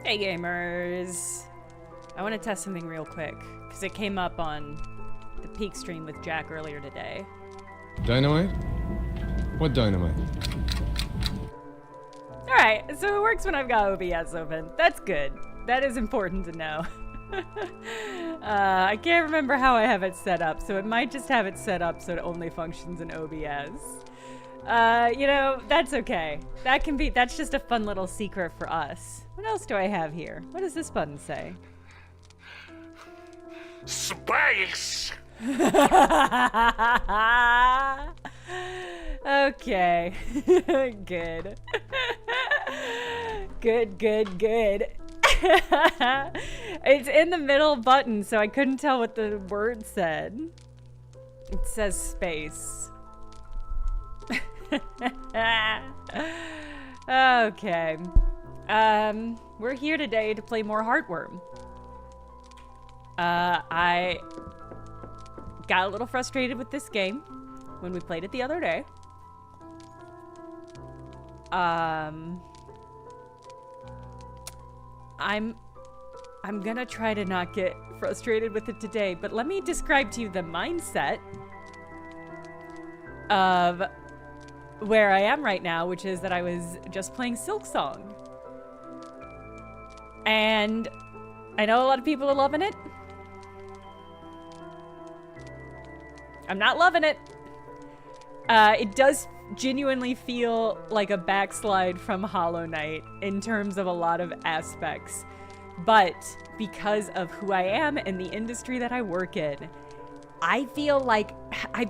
Hey gamers! I want to test something real quick, because it came up on the Peak stream with Jack earlier today. Dynamite? What dynamite? Alright, so it works when I've got OBS open. That's good. That is important to know. I can't remember how I have it set up, so it might just have it set up so it only functions in OBS. You know, that's okay. That's just a fun little secret for us. What else do I have here? What does this button say? Space! Okay. Good. Good. It's in the middle button, so I couldn't tell what the word said. It says space. Okay. We're here today to play more Heartworm. I got a little frustrated with this game when we played it the other day. I'm gonna try to not get frustrated with it today, but let me describe to you the mindset of where I am right now, which is that I was just playing Silksong. And I know a lot of people are loving it. I'm not loving it. It does genuinely feel like a backslide from Hollow Knight in terms of a lot of aspects. But because of who I am and the industry that I work in, I feel like I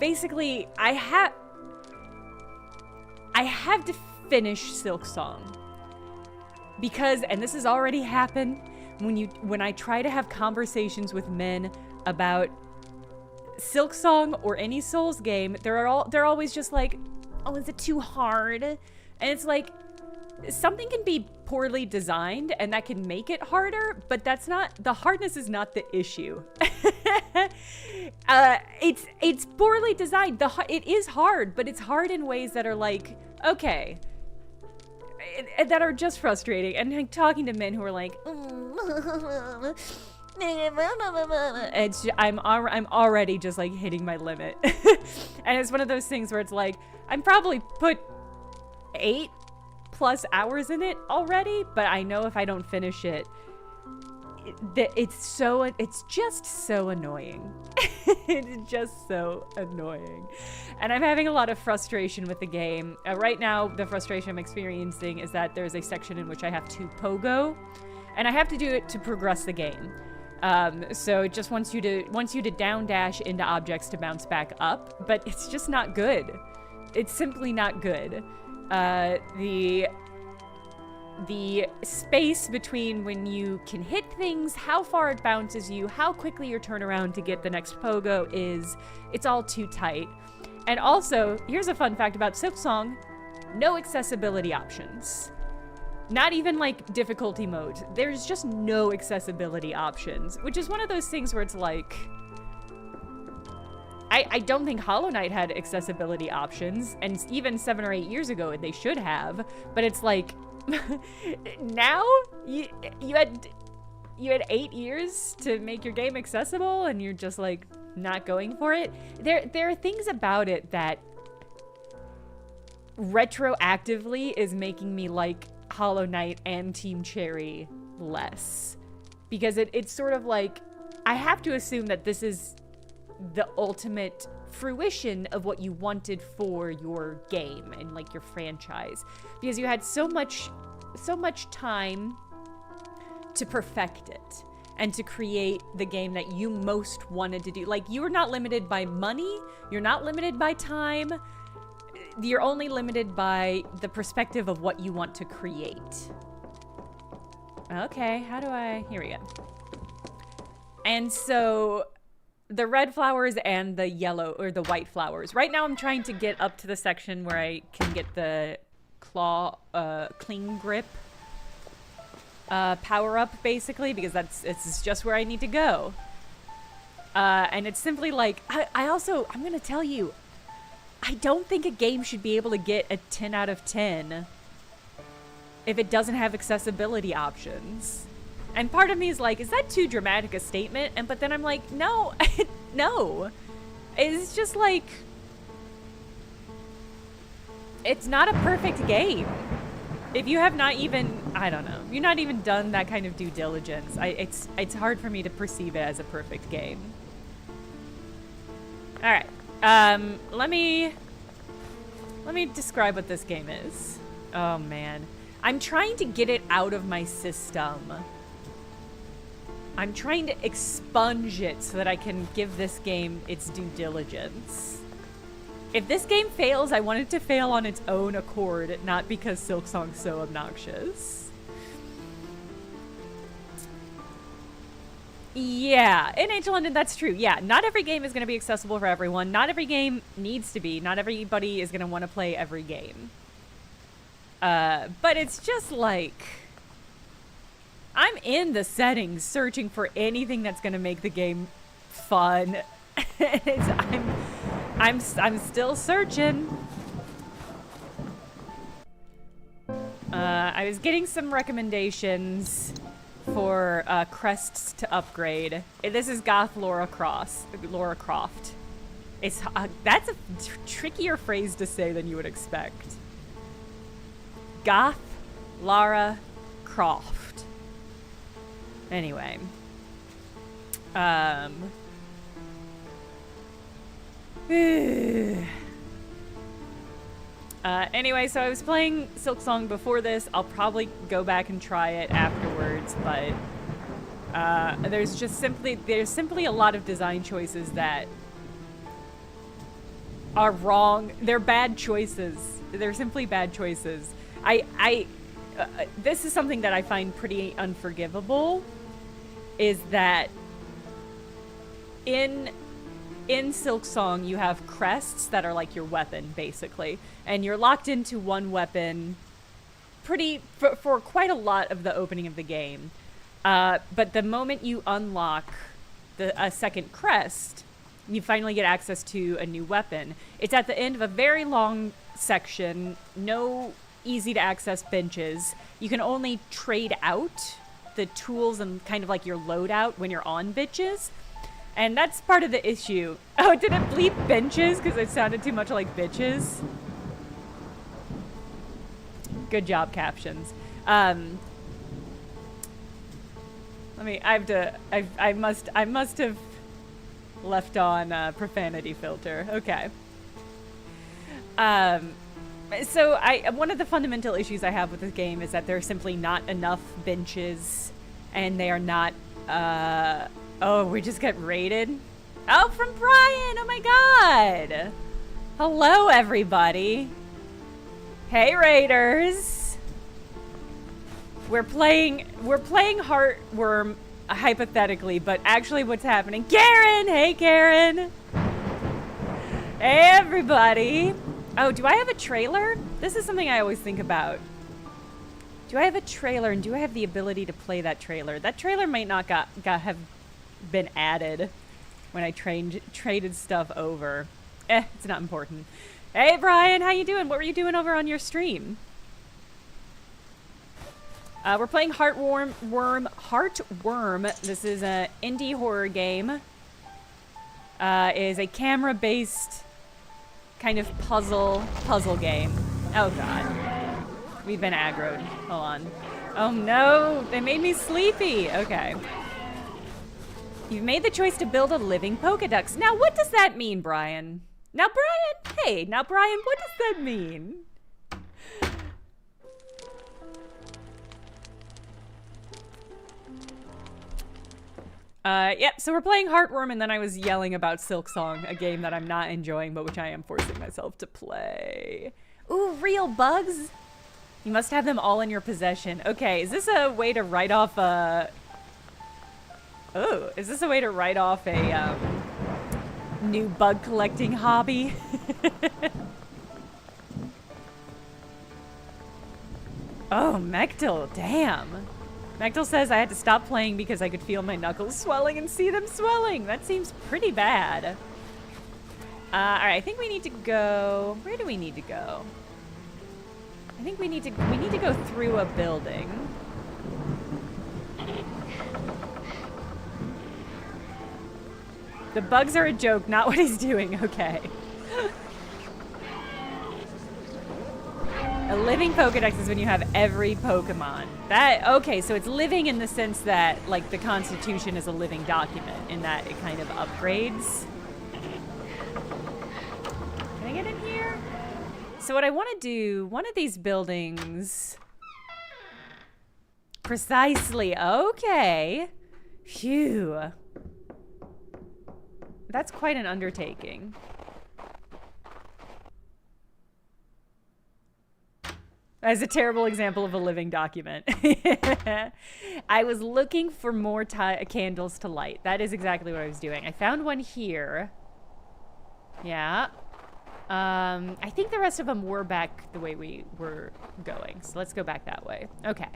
have to finish Silksong. Because, and this has already happened, when I try to have conversations with men about Silksong or any Souls game, they're always just like, oh, is it too hard? And it's like, something can be poorly designed and that can make it harder, but that's not, the hardness is not the issue. It's poorly designed. It is hard, but it's hard in ways that are like, okay, that are just frustrating. And like, talking to men who are like, I'm already just like hitting my limit. And it's one of those things where it's like, I'm probably put 8+ hours in it already, but I know if I don't finish it, it's just so annoying. It's just so annoying. And I'm having a lot of frustration with the game. Right now, the frustration I'm experiencing is that there's a section in which I have to pogo, and I have to do it to progress the game. So it just wants you to down dash into objects to bounce back up, but it's just not good. It's simply not good. The space between when you can hit things, how far it bounces you, how quickly your turnaround to get the next pogo it's all too tight. And also, here's a fun fact about Silksong, no accessibility options. Not even like difficulty modes. There's just no accessibility options, which is one of those things where it's like, I don't think Hollow Knight had accessibility options, and even 7 or 8 years ago they should have, but it's like, now you had 8 years to make your game accessible and you're just like not going for it. There are things about it that retroactively is making me like Hollow Knight and Team Cherry less, because it's sort of like, I have to assume that this is the ultimate fruition of what you wanted for your game and like your franchise, because you had so much time to perfect it and to create the game that you most wanted to do. Like, you are not limited by money, you're not limited by time, you're only limited by the perspective of what you want to create. Okay, here we go. And so the red flowers and the yellow or the white flowers. Right now I'm trying to get up to the section where I can get the clean grip power up, basically, because it's just where I need to go. And it's simply like, I'm gonna tell you, I don't think a game should be able to get a 10 out of 10 if it doesn't have accessibility options. And part of me is like, is that too dramatic a statement? But then I'm like, no, no. It's just like, it's not a perfect game. If you have not even, I don't know, you're not even done that kind of due diligence, it's hard for me to perceive it as a perfect game. All right, let me describe what this game is. Oh man, I'm trying to get it out of my system. I'm trying to expunge it so that I can give this game its due diligence. If this game fails, I want it to fail on its own accord, not because Silksong's so obnoxious. Yeah, in Angel London, that's true. Yeah, not every game is going to be accessible for everyone. Not every game needs to be. Not everybody is going to want to play every game. But it's just like, I'm in the settings searching for anything that's going to make the game fun. I'm still searching. I was getting some recommendations for crests to upgrade. This is Goth Lara Croft. It's that's a trickier phrase to say than you would expect. Goth Lara Croft. Anyway. Anyway, so I was playing Silksong before this. I'll probably go back and try it afterwards, but there's simply a lot of design choices that are wrong. They're bad choices. They're simply bad choices. This is something that I find pretty unforgivable, is that in Silksong, you have crests that are like your weapon, basically. And you're locked into one weapon for quite a lot of the opening of the game. But the moment you unlock a second crest, you finally get access to a new weapon. It's at the end of a very long section, no easy-to-access benches. You can only trade out the tools and kind of like your loadout when you're on bitches. And that's part of the issue. Oh, did it bleep benches because it sounded too much like bitches? Good job, captions. I must have left on profanity filter. Okay. So one of the fundamental issues I have with this game is that there are simply not enough benches, and they are not, oh, we just got raided? Oh, from Brian! Oh my god! Hello, everybody. Hey, raiders. We're playing Heartworm, hypothetically, but actually what's happening... Karen! Hey, Karen! Hey, everybody! Oh, do I have a trailer? This is something I always think about. Do I have a trailer, and do I have the ability to play that trailer? That trailer might not have been added when I traded stuff over. It's not important. Hey, Brian, how you doing? What were you doing over on your stream? We're playing Heartworm. This is an indie horror game. It is a camera-based kind of puzzle game. Oh god. We've been aggroed. Hold on. Oh no, they made me sleepy. Okay. You've made the choice to build a living Pokedex. Now what does that mean, Brian? Now Brian, hey, now Brian, what does that mean? Yep, so we're playing Heartworm, and then I was yelling about Silksong, a game that I'm not enjoying, but which I am forcing myself to play. Ooh, real bugs? You must have them all in your possession. Okay, is this a way to write off a... Oh, is this a way to write off a, new bug collecting hobby? Oh, Mechtil, damn. Mechtil says I had to stop playing because I could feel my knuckles swelling and see them swelling. That seems pretty bad. Alright, I think we need to go... Where do we need to go? I think we need to go through a building. The bugs are a joke, not what he's doing. Okay. A living Pokedex is when you have every Pokemon. Okay, so it's living in the sense that, like, the Constitution is a living document, in that it kind of upgrades. Can I get in here? So what I want to do, one of these buildings... Precisely, okay. Phew. That's quite an undertaking. As a terrible example of a living document. I was looking for more candles to light. That is exactly what I was doing. I found one here. Yeah. I think the rest of them were back the way we were going. So let's go back that way. Okay.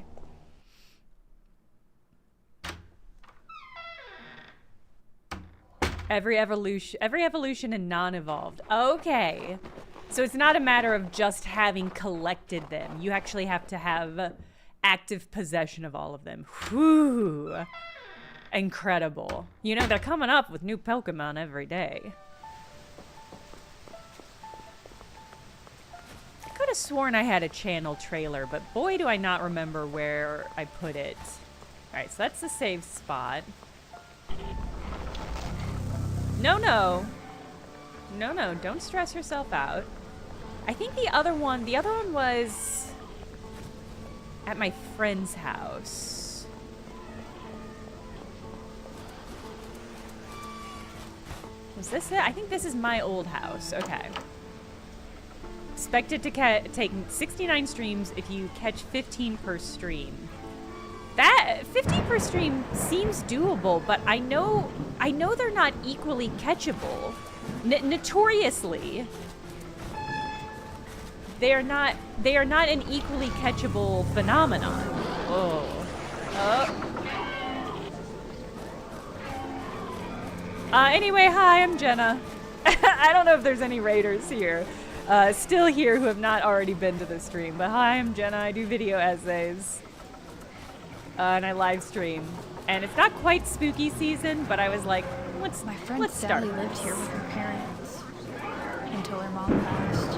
Every evolution and non-evolved. Okay. So it's not a matter of just having collected them. You actually have to have active possession of all of them. Whew. Incredible. You know, they're coming up with new Pokemon every day. I could have sworn I had a channel trailer, but boy, do I not remember where I put it. All right, so that's the save spot. No, don't stress yourself out. I think the other one was at my friend's house. Was this it? I think this is my old house. Okay. Expected to take 69 streams if you catch 15 per stream. That 15 per stream seems doable, but I know they're not equally catchable. Notoriously, they are not an equally catchable phenomenon. Oh. Anyway, hi, I'm Jenna. I don't know if there's any raiders here, still here who have not already been to the stream, but hi, I'm Jenna. I do video essays. And I live stream. And it's not quite spooky season, but I was like, let's start. My friend Sally lived here with her parents until her mom passed.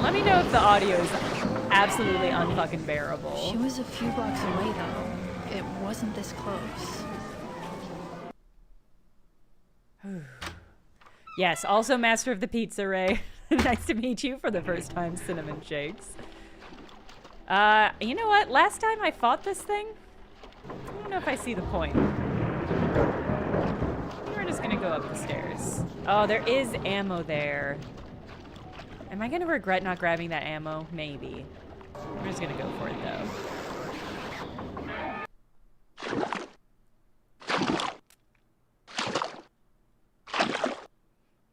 Let me know if the audio is absolutely unfucking bearable. She was a few blocks away, though. It wasn't this close. Yes, also master of the pizza, Ray. Nice to meet you for the first time, Cinnamon Shakes. You know what? Last time I fought this thing, I don't know if I see the point. We're just gonna go up the stairs. Oh, there is ammo there. Am I gonna regret not grabbing that ammo? Maybe. I'm just gonna go for it, though.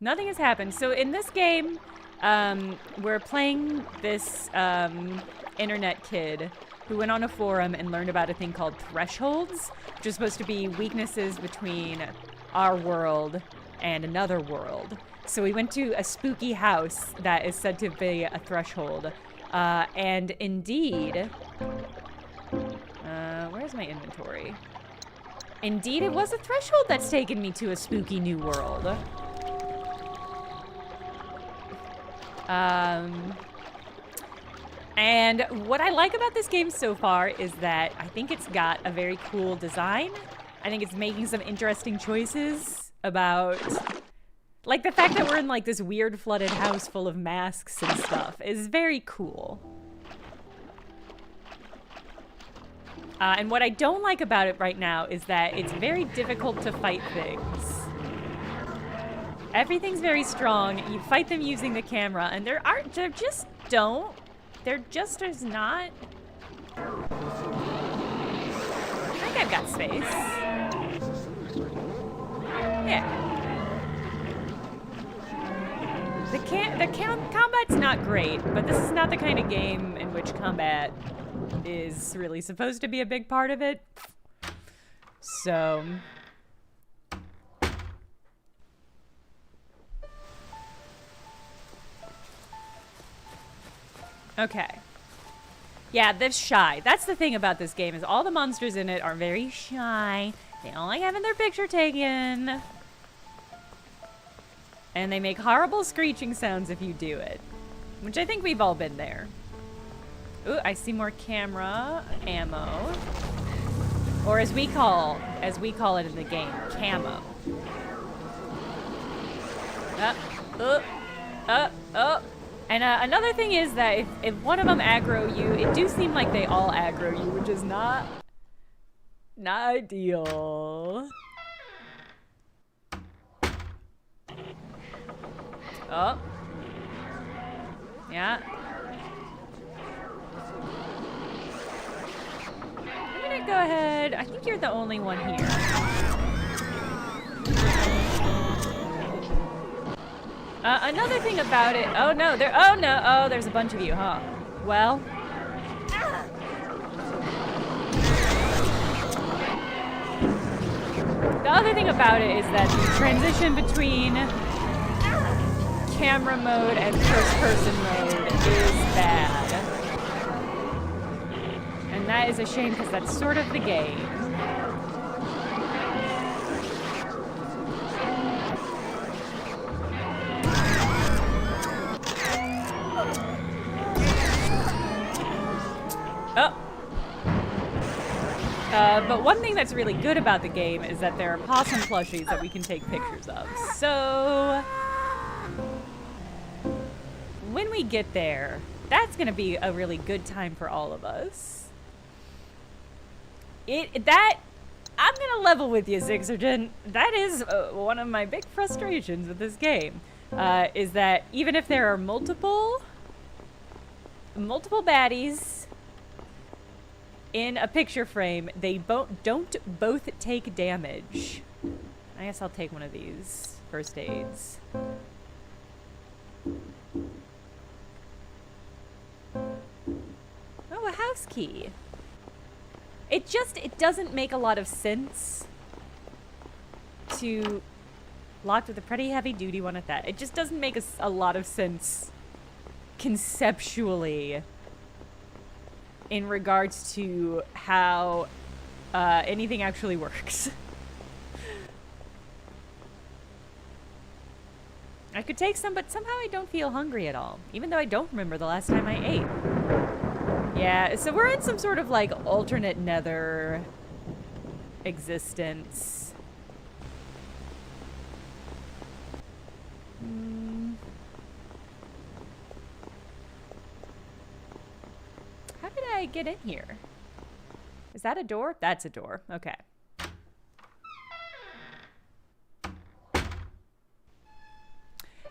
Nothing has happened. So in this game, we're playing this internet kid who went on a forum and learned about a thing called thresholds, which is supposed to be weaknesses between our world and another world. So we went to a spooky house that is said to be a threshold. And indeed, where's my inventory? Indeed, it was a threshold that's taken me to a spooky new world. And what I like about this game so far is that I think it's got a very cool design. I think it's making some interesting choices about, like, the fact that we're in like this weird flooded house full of masks and stuff is very cool. And what I don't like about it right now is that it's very difficult to fight things. Everything's very strong. You fight them using the camera, and there just is not. I think I've got space. Yeah. The combat's not great, but this is not the kind of game in which combat is really supposed to be a big part of it. So. Okay. Yeah, they're shy. That's the thing about this game, is all the monsters in it are very shy. They don't like having their picture taken. And they make horrible screeching sounds if you do it. Which I think we've all been there. Ooh, I see more camera ammo. Or as we call it in the game, camo. And another thing is that if one of them aggro you, it do seem like they all aggro you, which is not ideal. Oh. Yeah. I'm gonna go ahead. I think you're the only one here. Another thing about it. Oh no, there's a bunch of you, huh? Well. The other thing about it is that the transition between camera mode and first-person mode is bad. And that is a shame because that's sort of the game. Oh. But one thing that's really good about the game is that there are possum plushies that we can take pictures of. So when we get there, that's going to be a really good time for all of us. I'm going to level with you, Zixergen. That is one of my big frustrations with this game, is that even if there are multiple baddies in a picture frame, they don't both take damage. I guess I'll take one of these first aids. Oh, a house key. It doesn't make a lot of sense to locked with a pretty heavy duty one at that. It just doesn't make a lot of sense conceptually in regards to how anything actually works. I could take some, but somehow I don't feel hungry at all, even though I don't remember the last time I ate. Yeah, so we're in some sort of like alternate nether existence. How did I get in here? Is that a door? That's a door. Okay.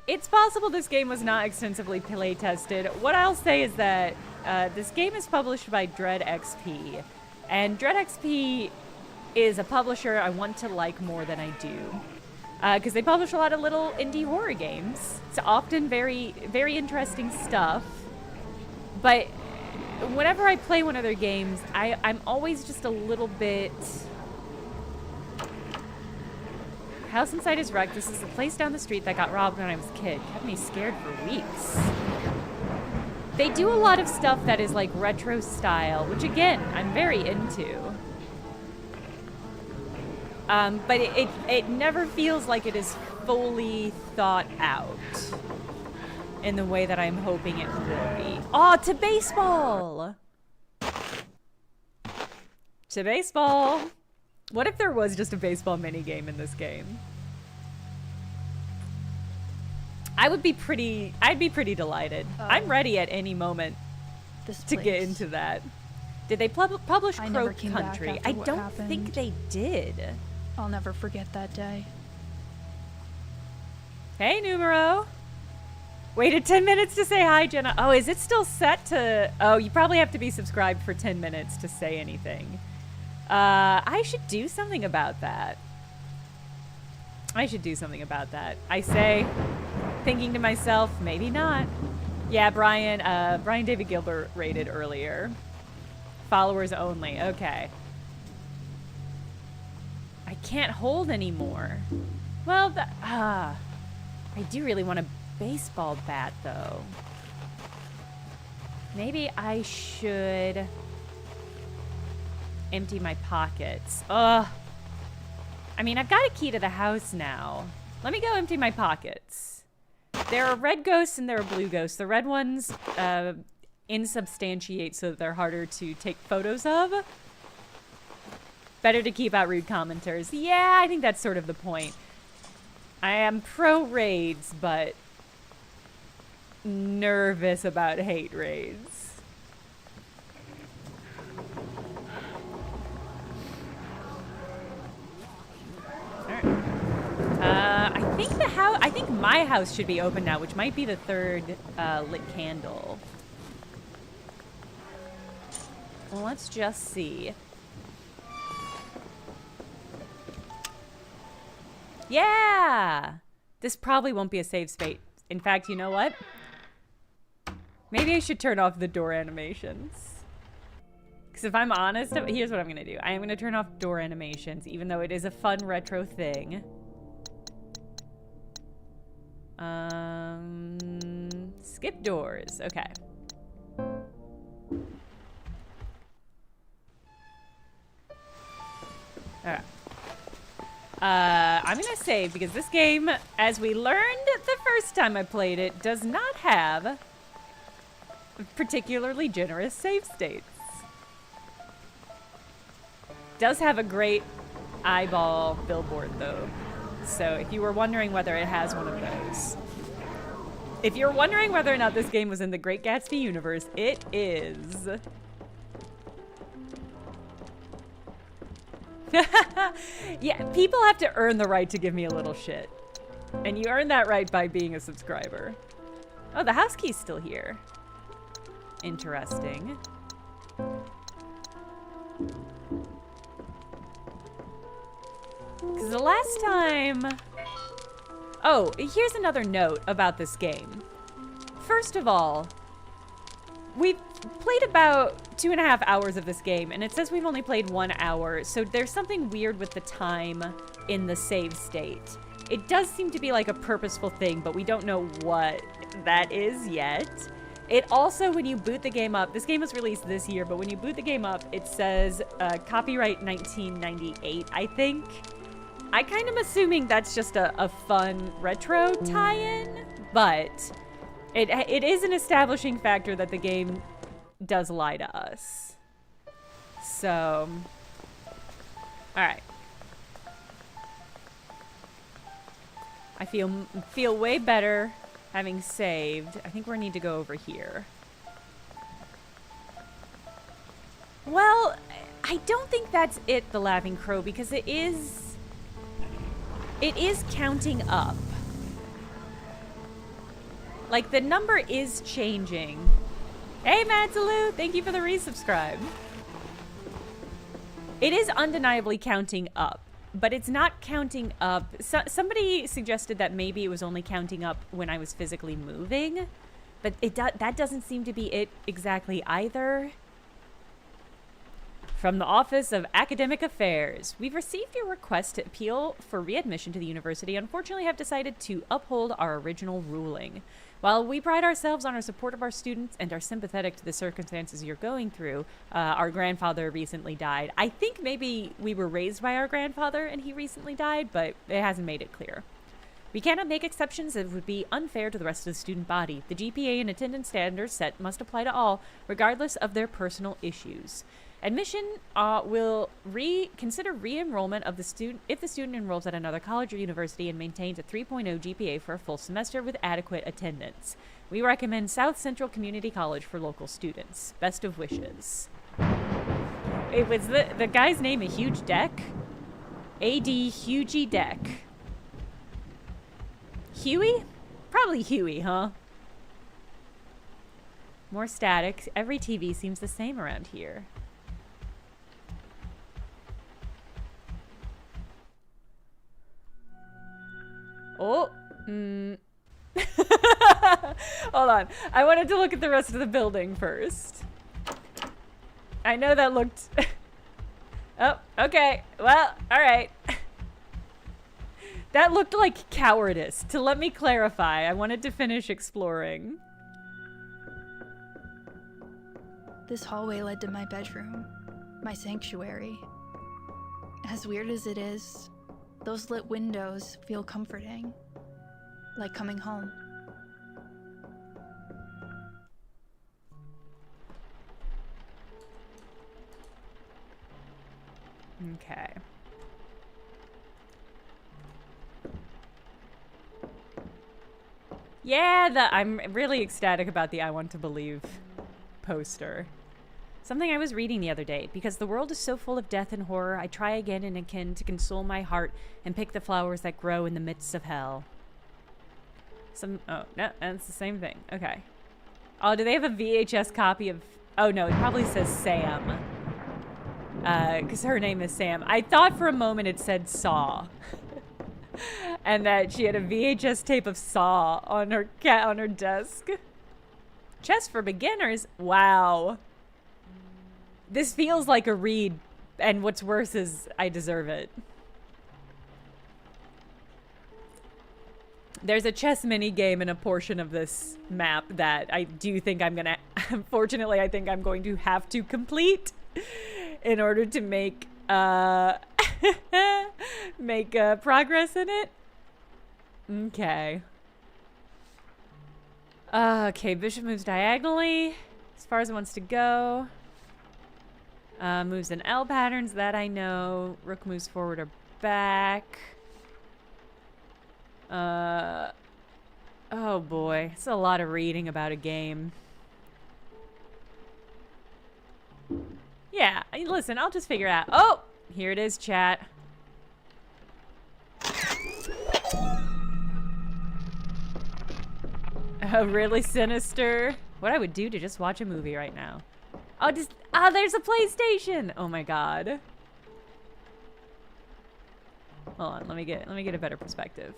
It's possible this game was not extensively play tested. What I'll say is that this game is published by Dread XP, and Dread XP is a publisher I want to like more than I do, because they publish a lot of little indie horror games. It's often very, very interesting stuff, but whenever I play one of their games, I'm always just a little bit... House inside is wrecked. This is the place down the street that got robbed when I was a kid. Kept me scared for weeks. They do a lot of stuff that is like retro style, which again, I'm very into. But it never feels like it is fully thought out in the way that I'm hoping it will be. Oh, to baseball! To baseball! What if there was just a baseball minigame in this game? I'd be pretty delighted. I'm ready at any moment to get into that. Did they publish Crow Country? I don't think they did. I'll never forget that day. Hey, Numero. Waited 10 minutes to say hi, Jenna. Oh, is it still set to... Oh, you probably have to be subscribed for 10 minutes to say anything. I should do something about that. I I say, thinking to myself, maybe not. Yeah, Brian David Gilbert rated earlier. Followers only, okay. I can't hold anymore. Well, I do really want a baseball bat, though. Maybe I should... empty my pockets. Ugh. I mean, I've got a key to the house now. Let me go empty my pockets. There are red ghosts and there are blue ghosts. The red ones insubstantiate so that they're harder to take photos of. Better to keep out rude commenters. Yeah, I think that's sort of the point. I am pro raids, but nervous about hate raids. Alright. I think my house should be open now, which might be the third lit candle. Well, let's just see. Yeah! This probably won't be a save space. In fact, you know what? Maybe I should turn off the door animations. Because if I'm honest, here's what I'm going to do. I am going to turn off door animations, even though it is a fun retro thing. Skip doors. Okay. Alright. I'm gonna save because this game, as we learned the first time I played it, does not have particularly generous save states. Does have a great eyeball billboard though. So if you were wondering whether it has one of those. If you're wondering whether or not this game was in the Great Gatsby universe, it is. Yeah, people have to earn the right to give me a little shit. And you earn that right by being a subscriber. Oh, the house key's still here. Interesting. Because the last time... Oh, here's another note about this game. First of all, we've played about 2.5 hours of this game, and it says we've only played 1 hour, so there's something weird with the time in the save state. It does seem to be like a purposeful thing, but we don't know what that is yet. It also, when you boot the game up, this game was released this year, but when you boot the game up, it says copyright 1998, I think. I kind of assuming that's just a fun retro tie-in, but it is an establishing factor that the game does lie to us. So, all right. I feel way better having saved. I think we need to go over here. Well, I don't think that's it, the Laughing Crow, because it is counting up. Like, the number is changing. Hey, Matsaloo, thank you for the resubscribe. It is undeniably counting up, but it's not counting up. Somebody suggested that maybe it was only counting up when I was physically moving, but that doesn't seem to be it exactly either. From the Office of Academic Affairs, we've received your request to appeal for readmission to the university. Unfortunately, have decided to uphold our original ruling. While we pride ourselves on our support of our students and are sympathetic to the circumstances you're going through, our grandfather recently died. I think maybe we were raised by our grandfather and he recently died, but it hasn't made it clear. We cannot make exceptions as it would be unfair to the rest of the student body. The GPA and attendance standards set must apply to all, regardless of their personal issues. Admission will consider re-enrollment of the student if the student enrolls at another college or university and maintains a 3.0 GPA for a full semester with adequate attendance. We recommend South Central Community College for local students. Best of wishes. It was the guy's name a Huge Deck? A.D. Hughie Deck. Huey? Probably Huey, huh? More static. Every TV seems the same around here. Oh, hold on. I wanted to look at the rest of the building first. I know that looked... Oh, okay. Well, all right. That looked like cowardice. To let me clarify, I wanted to finish exploring. This hallway led to my bedroom, my sanctuary. As weird as it is, those lit windows feel comforting, like coming home. Okay. Yeah, I'm really ecstatic about the I Want to Believe poster. Something I was reading the other day. Because the world is so full of death and horror, I try again and again to console my heart and pick the flowers that grow in the midst of hell. Oh, no, that's the same thing. Okay. Oh, do they have a VHS copy of... Oh, no, it probably says Sam. Because her name is Sam. I thought for a moment it said Saw. And that she had a VHS tape of Saw on her desk. Chess for beginners? Wow. This feels like a read, and what's worse is I deserve it. There's a chess mini game in a portion of this map that I do think I'm gonna... Unfortunately, I think I'm going to have to complete in order to make progress in it. Okay. Okay, bishop moves diagonally as far as it wants to go. Moves in L patterns, that I know. Rook moves forward or back. Oh boy, it's a lot of reading about a game. Yeah, listen, I'll just figure out. Oh, here it is, chat. Oh, really sinister? What I would do to just watch a movie right now. Oh, there's a PlayStation. Oh my god. Hold on, let me get a better perspective.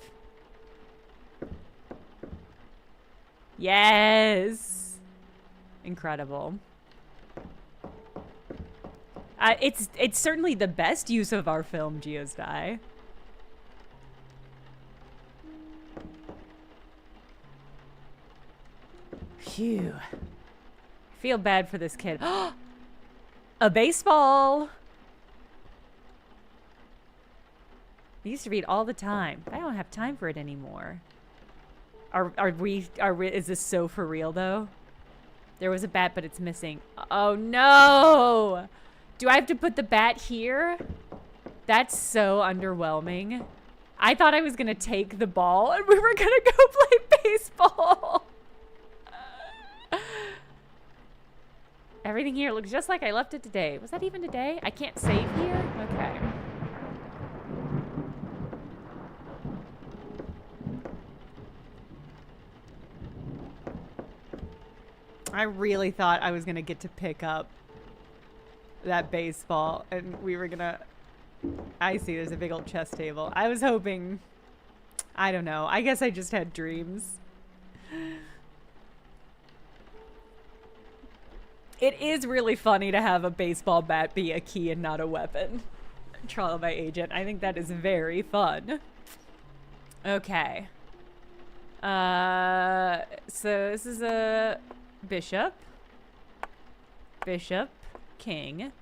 Yes. Incredible. It's certainly the best use of our film, Geosty. Phew. I feel bad for this kid. A baseball. I used to read all the time. I don't have time for it anymore. Is this so for real though? There was a bat, but it's missing. Oh no! Do I have to put the bat here? That's so underwhelming. I thought I was gonna take the ball and we were gonna go play baseball. Everything here looks just like I left it today. Was that even today? I can't save here? Okay. I really thought I was gonna get to pick up that baseball and we were gonna... I see, there's a big old chess table. I was hoping... I don't know. I guess I just had dreams. It is really funny to have a baseball bat be a key and not a weapon. Trial by agent. I think that is very fun. Okay. So this is a bishop. Bishop. King.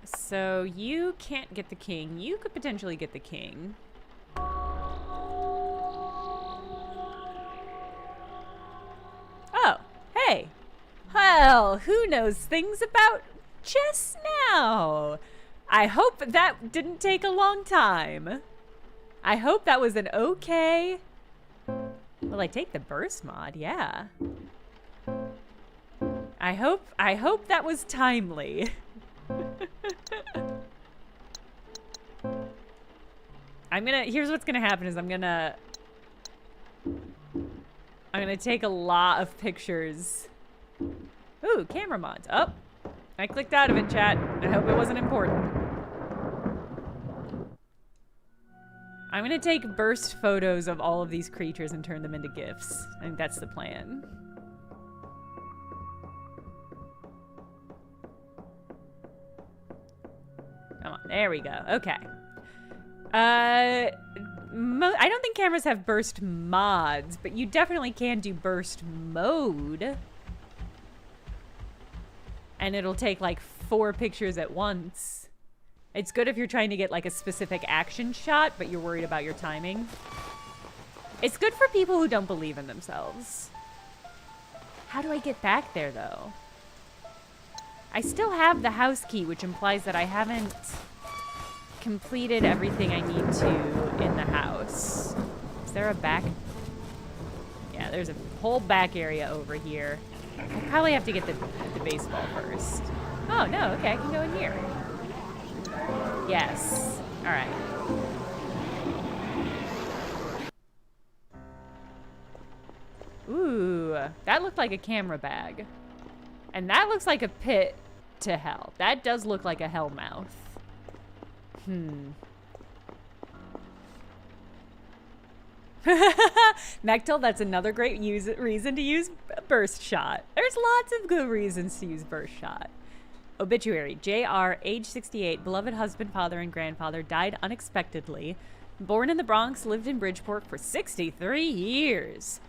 So you can't get the king. You could potentially get the king. Oh, hey. Well, who knows things about chess now? I hope that didn't take a long time. I hope that was an okay... Well, I take the burst mod, yeah. I hope that was timely. Here's what's gonna happen is I'm gonna take a lot of pictures. Ooh, camera mods. Oh, I clicked out of it, chat. I hope it wasn't important. I'm gonna take burst photos of all of these creatures and turn them into GIFs. I think that's the plan. Come on, there we go. Okay. I don't think cameras have burst mods, but you definitely can do burst mode. And it'll take like 4 pictures at once. It's good if you're trying to get like a specific action shot, but you're worried about your timing. It's good for people who don't believe in themselves. How do I get back there, though? I still have the house key, which implies that I haven't completed everything I need to in the house. Is there a back? Yeah, there's a whole back area over here. I probably have to get the baseball first. Oh, no, okay, I can go in here. Yes. All right. Ooh, that looked like a camera bag. And that looks like a pit to hell. That does look like a hell mouth. Mechtel, that's another great reason to use burst shot. There's lots of good reasons to use burst shot. Obituary. JR, age 68, beloved husband, father, and grandfather, died unexpectedly. Born in the Bronx, lived in Bridgeport for 63 years.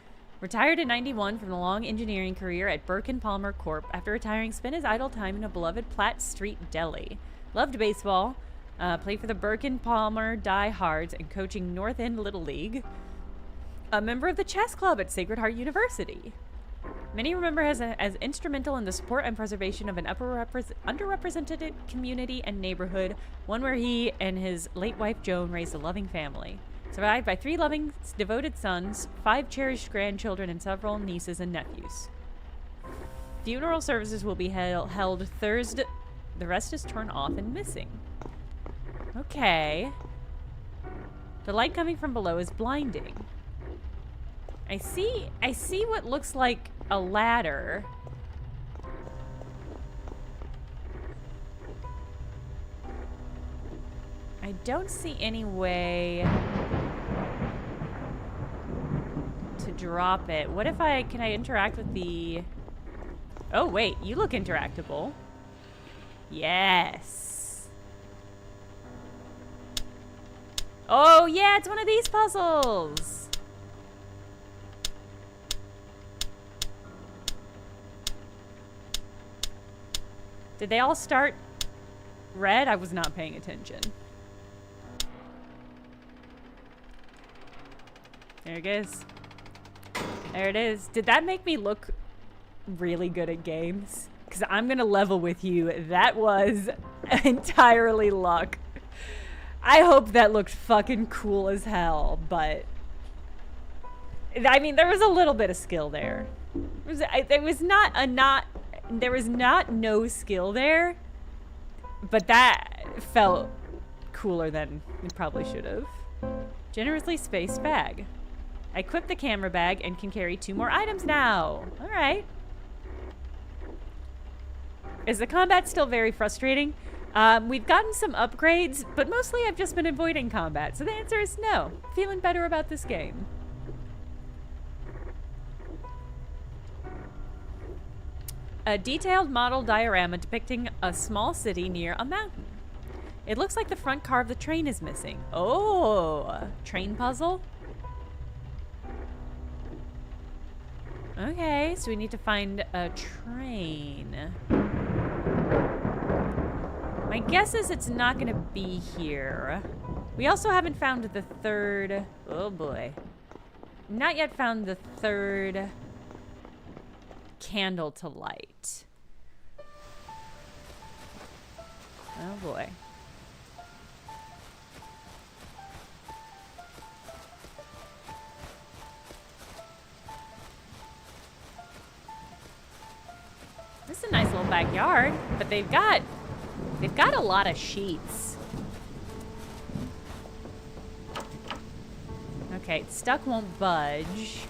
Retired in 91 from the long engineering career at Birkin Palmer Corp. After retiring, spent his idle time in a beloved Platt Street deli. Loved baseball. Played for the Birkin Palmer Die Hards and coaching North End Little League. A member of the chess club at Sacred Heart University. Many remember as instrumental in the support and preservation of an underrepresented community and neighborhood, one where he and his late wife Joan raised a loving family. Survived by 3 loving, devoted sons, 5 cherished grandchildren, and several nieces and nephews. Funeral services will be held Thursday. The rest is torn off and missing. Okay. The light coming from below is blinding. I see what looks like a ladder. I don't see any way to drop it. What if can I interact with the... Oh, wait, you look interactable. Yes. Oh, yeah, it's one of these puzzles. Did they all start red? I was not paying attention. There it goes. There it is. Did that make me look really good at games? Because I'm going to level with you. That was entirely luck. I hope that looked fucking cool as hell, but... I mean, there was a little bit of skill there. There was not no skill there, but that felt cooler than it probably should have. Generously spaced bag. I equipped the camera bag and can carry 2 more items now. All right. Is the combat still very frustrating? We've gotten some upgrades, but mostly I've just been avoiding combat. So the answer is no. Feeling better about this game. A detailed model diorama depicting a small city near a mountain. It looks like the front car of the train is missing. Oh, train puzzle? Okay, so we need to find a train. My guess is it's not going to be here. We also haven't found the third... Oh, boy. Not yet found the third candle to light. Oh, boy. This is a nice little backyard, but they've got a lot of sheets. Okay, stuck won't budge.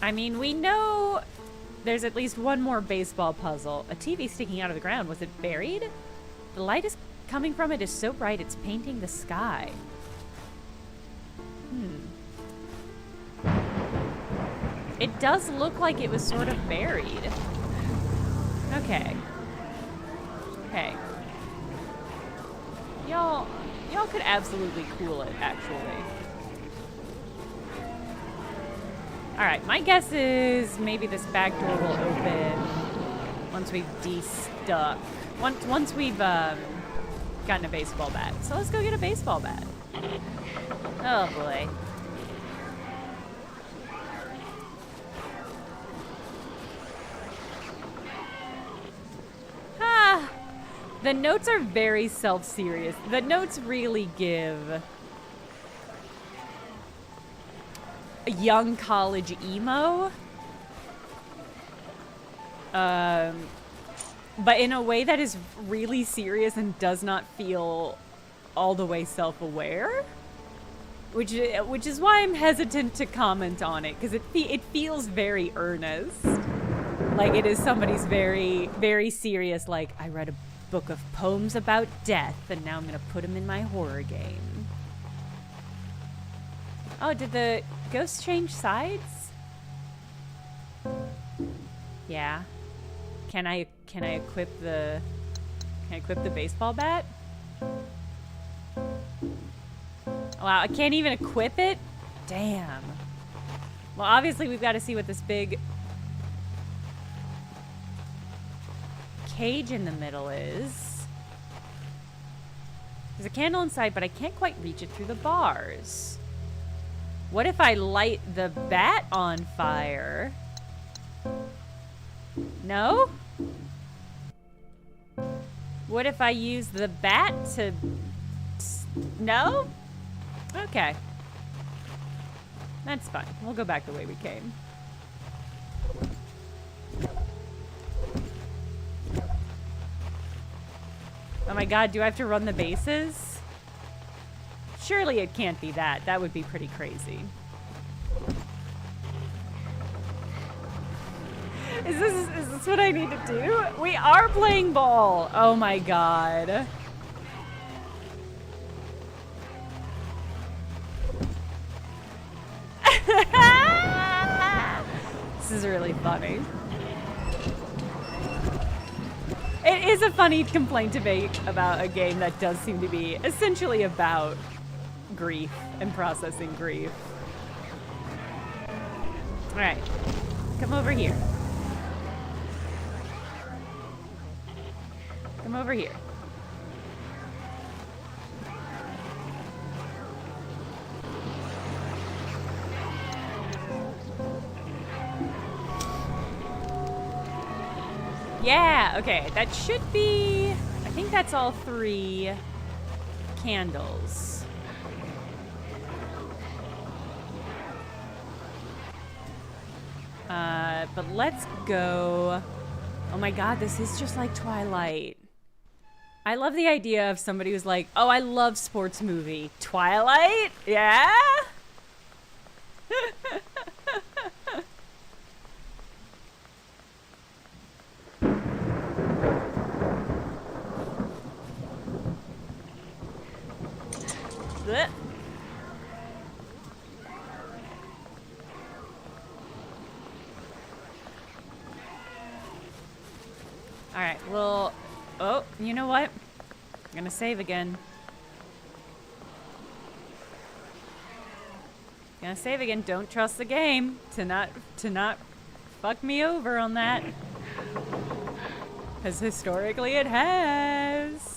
I mean, we know there's at least one more baseball puzzle. A TV sticking out of the ground. Was it buried? The light is coming from it is so bright it's painting the sky. It does look like it was sort of buried. Okay. Okay. Y'all could absolutely cool it, actually. Alright, my guess is maybe this back door will open once we've de-stuck. Once we've gotten a baseball bat. So let's go get a baseball bat. Oh boy. The notes are very self-serious. The notes really give a young college emo. But in a way that is really serious and does not feel all the way self-aware. Which is why I'm hesitant to comment on it, because it feels very earnest. Like it is somebody's very, very serious, like, I read a book of poems about death, and now I'm gonna put them in my horror game. Oh, did the ghosts change sides? Yeah. Can I equip the baseball bat? Wow, I can't even equip it? Damn. Well, obviously we've got to see what this big cage in the middle is. There's a candle inside, but I can't quite reach it through the bars. What if I light the bat on fire? No? What if I use the bat to... No? Okay. That's fine. We'll go back the way we came. Oh my god, do I have to run the bases? Surely it can't be that. That would be pretty crazy. Is this what I need to do? We are playing ball! Oh my god. This is really funny. It is a funny complaint to make about a game that does seem to be essentially about grief and processing grief. Alright. Come over here. Come over here. Yeah, okay, that should be... I think that's all 3 candles. But let's go... Oh my god, this is just like Twilight. I love the idea of somebody who's like, oh, I love sports movie. Twilight? Yeah? Blech. Alright, well... Oh, you know what? I'm gonna save again. Gonna save again. Don't trust the game to not fuck me over on that. Because historically it has.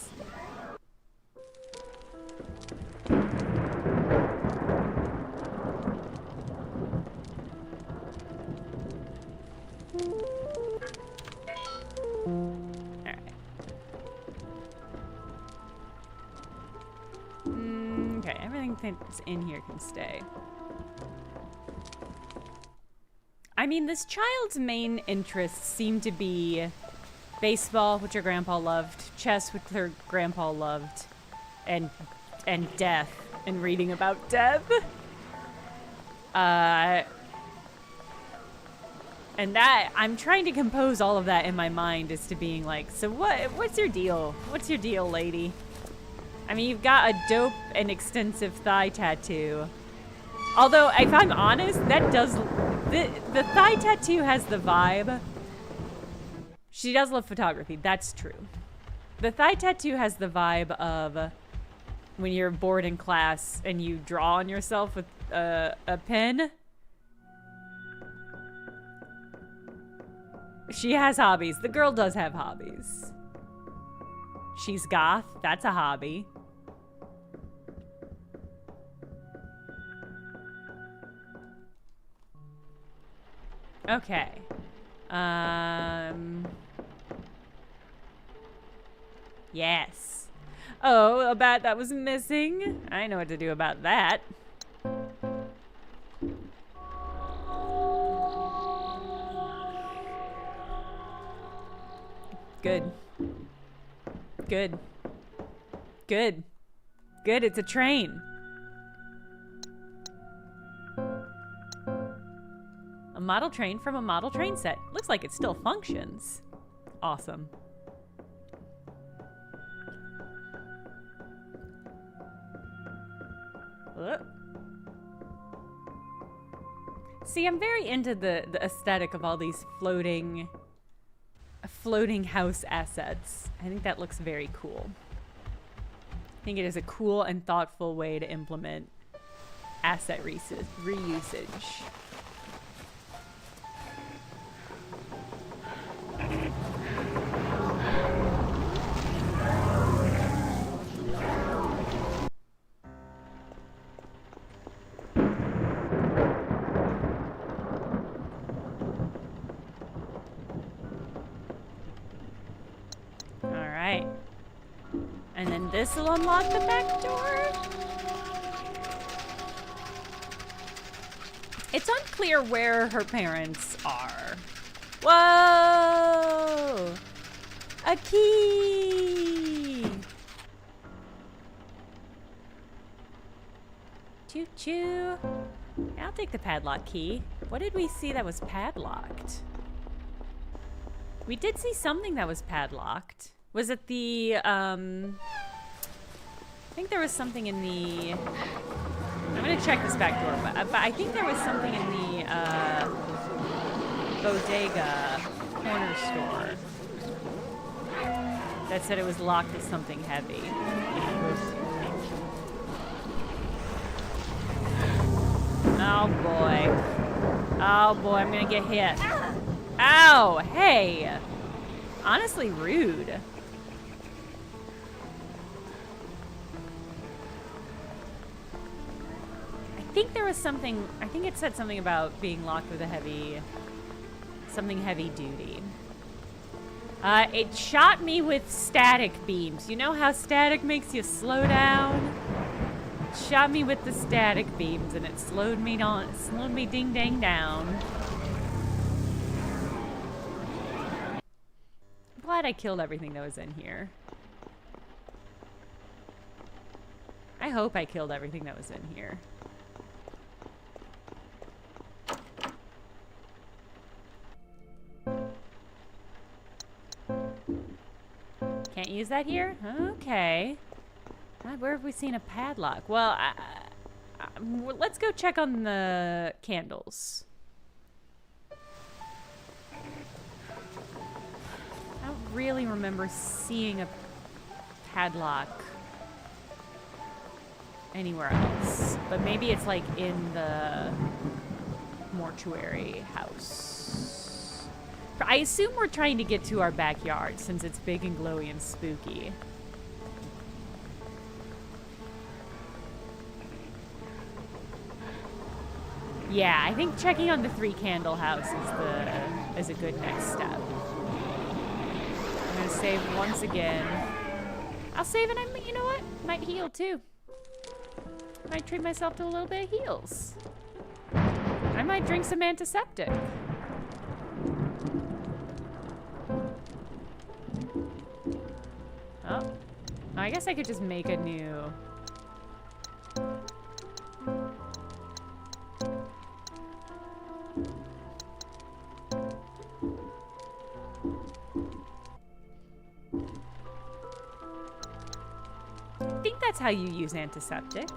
Okay, everything that's in here can stay. I mean, this child's main interests seem to be baseball, which her grandpa loved, chess, which her grandpa loved, and death, and reading about death. And that, I'm trying to compose all of that in my mind as to being like, so what's your deal? What's your deal, lady? I mean, you've got a dope and extensive thigh tattoo. Although, if I'm honest, that does... The thigh tattoo has the vibe. She does love photography, that's true. The thigh tattoo has the vibe of when you're bored in class and you draw on yourself with a pen. She has hobbies. The girl does have hobbies. She's goth, that's a hobby. Okay. Yeah, Yes. Oh, a bat that was missing. I know what to do about that. Good. Good. Good. Good, it's a train. A model train from a model train set. Looks like it still functions. Awesome. See, I'm very into the aesthetic of all these floating house assets. I think that looks very cool. I think it is a cool and thoughtful way to implement asset reusage. And then this will unlock the back door. It's unclear where her parents are. Whoa! A key! Choo-choo. I'll take the padlock key. What did we see that was padlocked? We did see something that was padlocked. Was it the, I think there was something in the... I'm gonna check this back door, but I think there was something in the, bodega corner store that said it was locked with something heavy. Oh boy. Oh boy, I'm gonna get hit. Ow! Hey! Honestly, rude. I think there was something, I think it said something about being locked with a something heavy duty. It shot me with static beams. You know how static makes you slow down? It shot me with the static beams and it slowed me ding dang down. Glad I killed everything that was in here. I hope I killed everything that was in here. Can't use that here? Okay. God, where have we seen a padlock? Well, let's go check on the candles. I don't really remember seeing a padlock anywhere else. But maybe it's like in the mortuary house. I assume we're trying to get to our backyard since it's big and glowy and spooky. Yeah, I think checking on the 3-candle house is a good next step. I'm gonna save once again. I'll save and you know what? Might heal too. Might treat myself to a little bit of heals. I might drink some antiseptic. Oh, I guess I could just make a new. I think that's how you use antiseptic.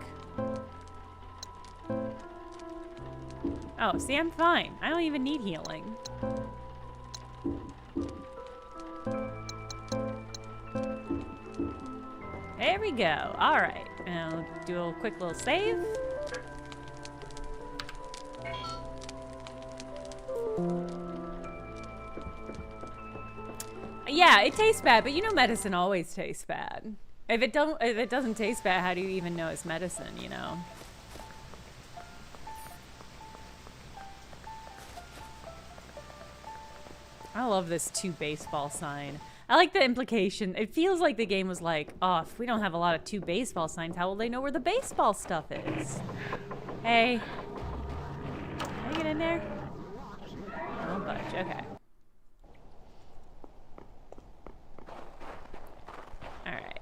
Oh, see, I'm fine. I don't even need healing. There we go. All right. Now do a quick little save. Yeah, it tastes bad, but you know medicine always tastes bad. If it doesn't taste bad, how do you even know it's medicine, you know? I love this 2 baseball sign. I like the implication. It feels like the game was like, oh, if we don't have a lot of 2 baseball signs, how will they know where the baseball stuff is? Hey. Can I get in there? Oh, budge. Okay. Alright.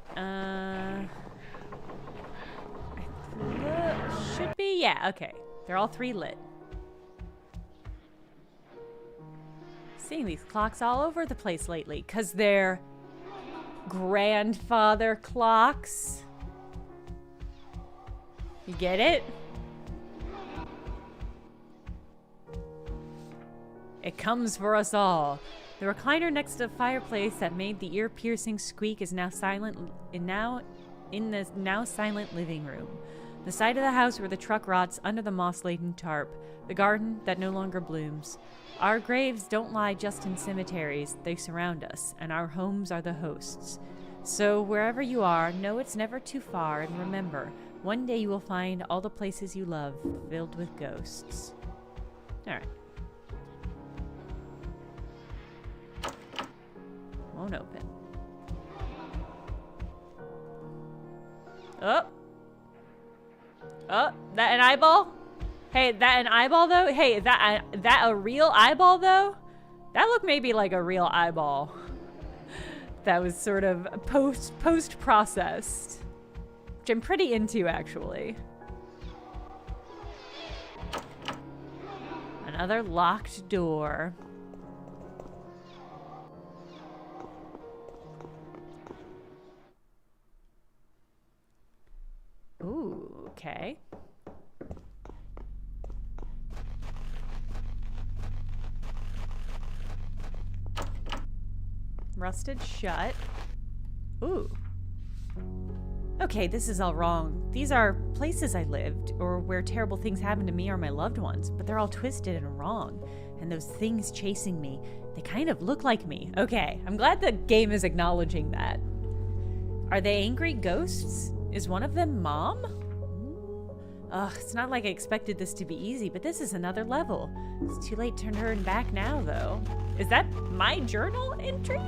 Should be, yeah, okay. They're all 3 lit. Seeing these clocks all over the place lately, because they're grandfather clocks. You get it? It comes for us all. The recliner next to the fireplace that made the ear-piercing squeak is now silent in the now silent living room. The side of the house where the truck rots under the moss-laden tarp. The garden that no longer blooms. Our graves don't lie just in cemeteries, they surround us, and our homes are the hosts. So wherever you are, know it's never too far, and remember, one day you will find all the places you love filled with ghosts. Alright. Won't open. Oh! Oh, that an eyeball? Hey, that an eyeball though? Hey, that a real eyeball though? That looked maybe like a real eyeball. That was sort of post-processed. Which I'm pretty into, actually. Another locked door. Ooh, okay. Rusted shut. Ooh. Okay, this is all wrong. These are places I lived, or where terrible things happened to me or my loved ones, but they're all twisted and wrong. And those things chasing me, they kind of look like me. Okay, I'm glad the game is acknowledging that. Are they angry ghosts? Is one of them Mom? Ugh, it's not like I expected this to be easy, but this is another level. It's too late to turn back now, though. Is that my journal entry?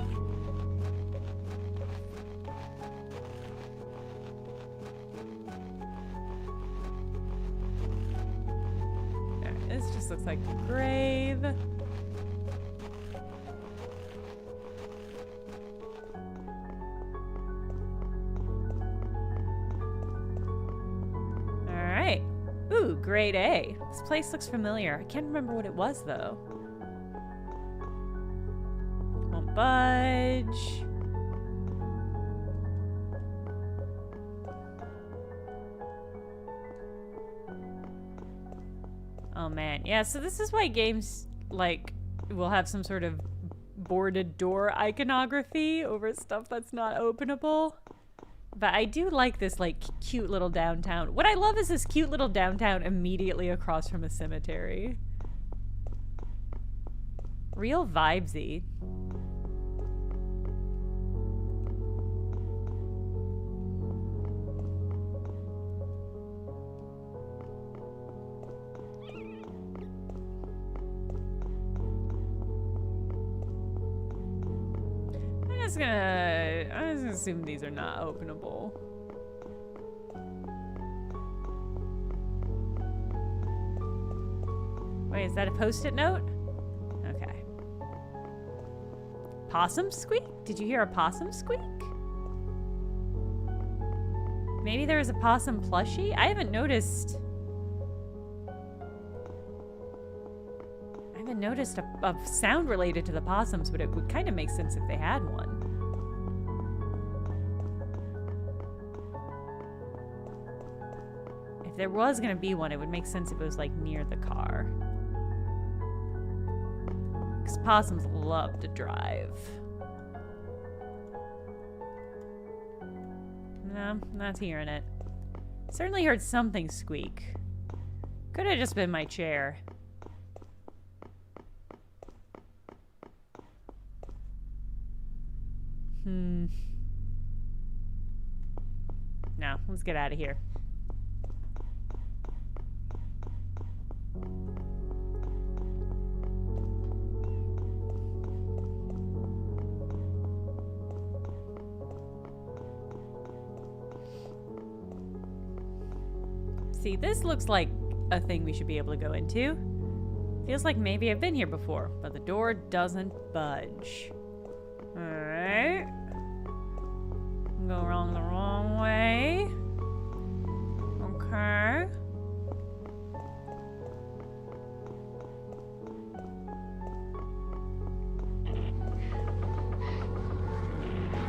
This just looks like a grave. Alright. Ooh, grade A. This place looks familiar. I can't remember what it was, though. Won't budge. Oh man, yeah, so this is why games, like, will have some sort of boarded door iconography over stuff that's not openable. But I do like this, like, cute little downtown. What I love is this cute little downtown immediately across from a cemetery. Real vibesy. I'm just gonna assume these are not openable. Wait, is that a post-it note? Okay. Possum squeak? Did you hear a possum squeak? Maybe there was a possum plushie? I haven't noticed a sound related to the possums, but it would kind of make sense if they had one. If there was going to be one, it would make sense if it was, like, near the car. Because possums love to drive. No, not hearing it. Certainly heard something squeak. Could have just been my chair. No, let's get out of here. See, this looks like a thing we should be able to go into. Feels like maybe I've been here before, but the door doesn't budge. Alright. Go wrong the wrong way. Okay.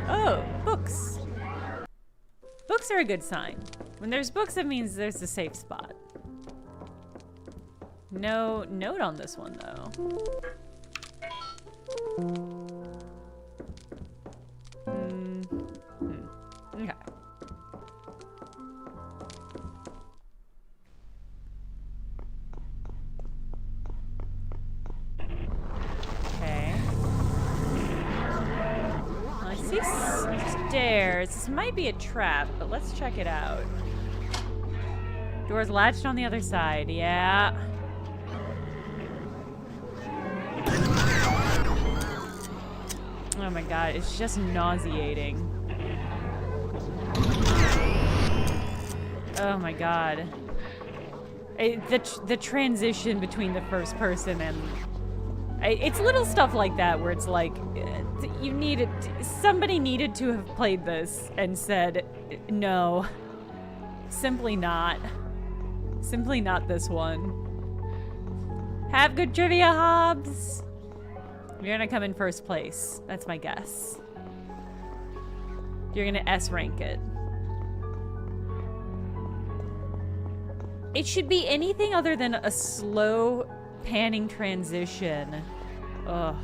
Oh, books. Books are a good sign. When there's books, that means there's a safe spot. No note on this one, though. Okay. Okay. I see stairs. This might be a trap, but let's check it out. Door's latched on the other side. Yeah. Oh my god, it's just nauseating. Oh my god. The transition between the first person and... It's little stuff like that where it's like, somebody needed to have played this and said, no, simply not. Simply not this one. Have good trivia, Hobbs. You're gonna come in first place. That's my guess. You're gonna S rank it. It should be anything other than a slow panning transition. Ugh.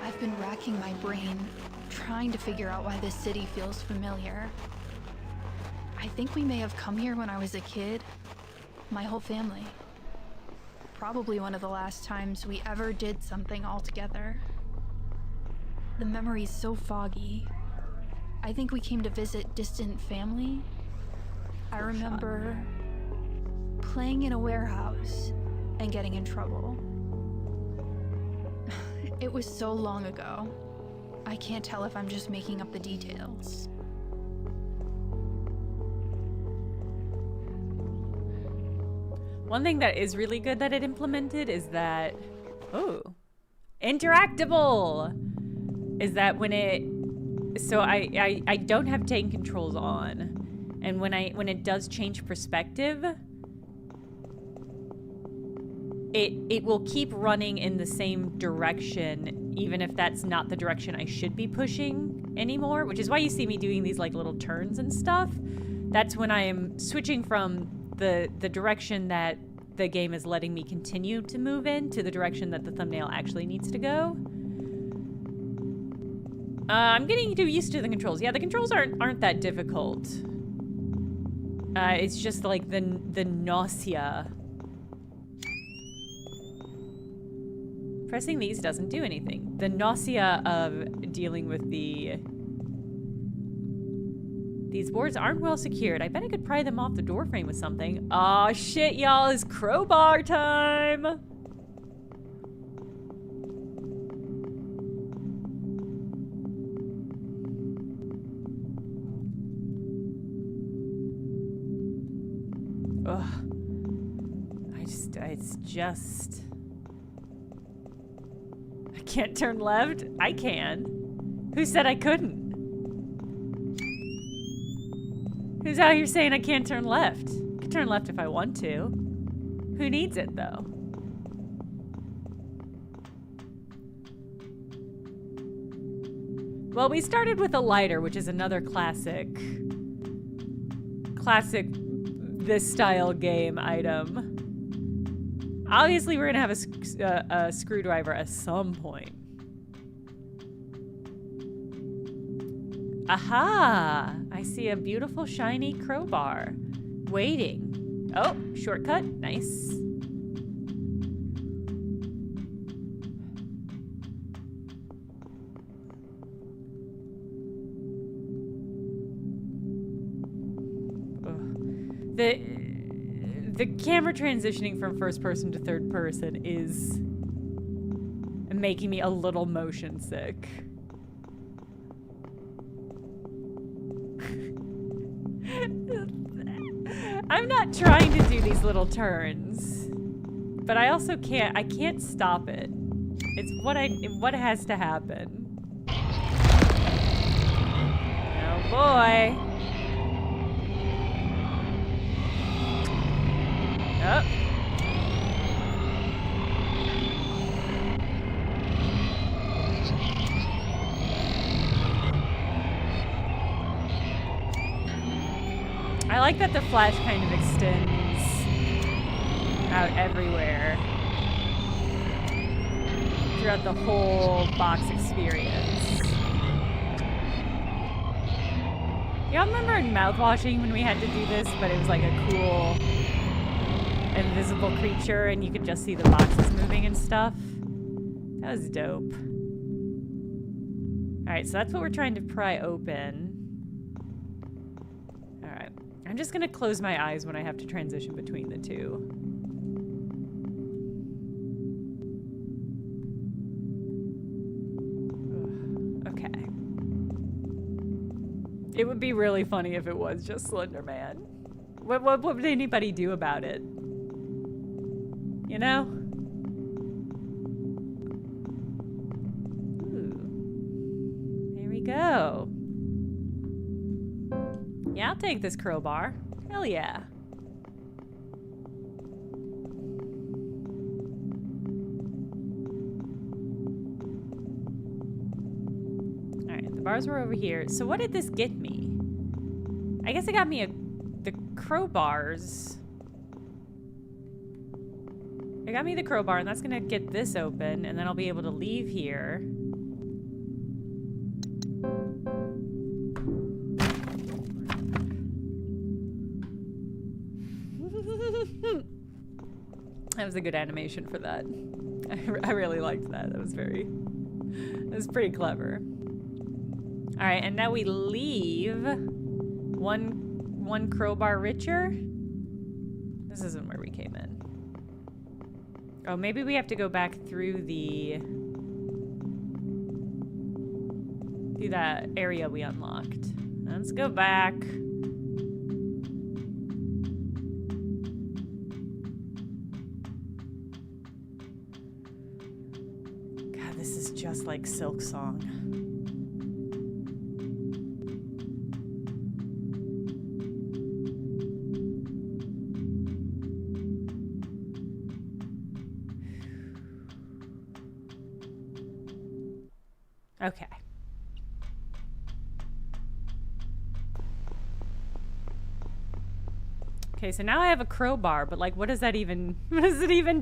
I've been racking my brain, trying to figure out why this city feels familiar. I think we may have come here when I was a kid. My whole family. Probably one of the last times we ever did something all together. The memory's so foggy. I think we came to visit distant family. I remember playing in a warehouse and getting in trouble. It was so long ago. I can't tell if I'm just making up the details. One thing that is really good that it implemented is that, oh, interactable, is that when it, so I don't have taking controls on, and when it does change perspective, it will keep running in the same direction, even if that's not the direction I should be pushing anymore, which is why you see me doing these like little turns and stuff. That's when I am switching from the direction that the game is letting me continue to move in to the direction that the thumbnail actually needs to go. I'm getting too used to the controls. Yeah, the controls aren't that difficult. It's just like the nausea. Pressing these doesn't do anything. The nausea of dealing with these boards aren't well secured. I bet I could pry them off the door frame with something. Aw, shit, y'all. It's crowbar time. Ugh. It's just... I can't turn left? I can. Who said I couldn't? Who's out here saying I can't turn left? I can turn left if I want to. Who needs it, though? Well, we started with a lighter, which is another classic this style game item. Obviously, we're gonna have a screwdriver at some point. Aha! I see a beautiful shiny crowbar. Waiting. Oh, shortcut. Nice. Ugh. The camera transitioning from first person to third person is making me a little motion sick. I'm not trying to do these little turns. But I also can't stop it. It's what has to happen. Oh boy. Oh. I like that the flash kind of extends out everywhere throughout the whole box experience. Y'all remember in mouthwashing when we had to do this, but it was like a cool invisible creature and you could just see the boxes moving and stuff? That was dope. Alright, so that's what we're trying to pry open. Alright. I'm just gonna close my eyes when I have to transition between the two. Okay. It would be really funny if it was just Slender Man. What would anybody do about it? You know? Ooh. There we go. Yeah, I'll take this crowbar. Hell yeah. Alright, the bars were over here. So what did this get me? I guess it got me the crowbars. It got me the crowbar, and that's gonna get this open, and then I'll be able to leave here. That was a good animation for that. I really liked that. That was pretty clever. All right, and now we leave one crowbar richer. This isn't where we came in. Oh, maybe we have to go back through that area we unlocked. Let's go back. God, this is just like Silk Song. Okay. Okay, so now I have a crowbar, but like, what does it even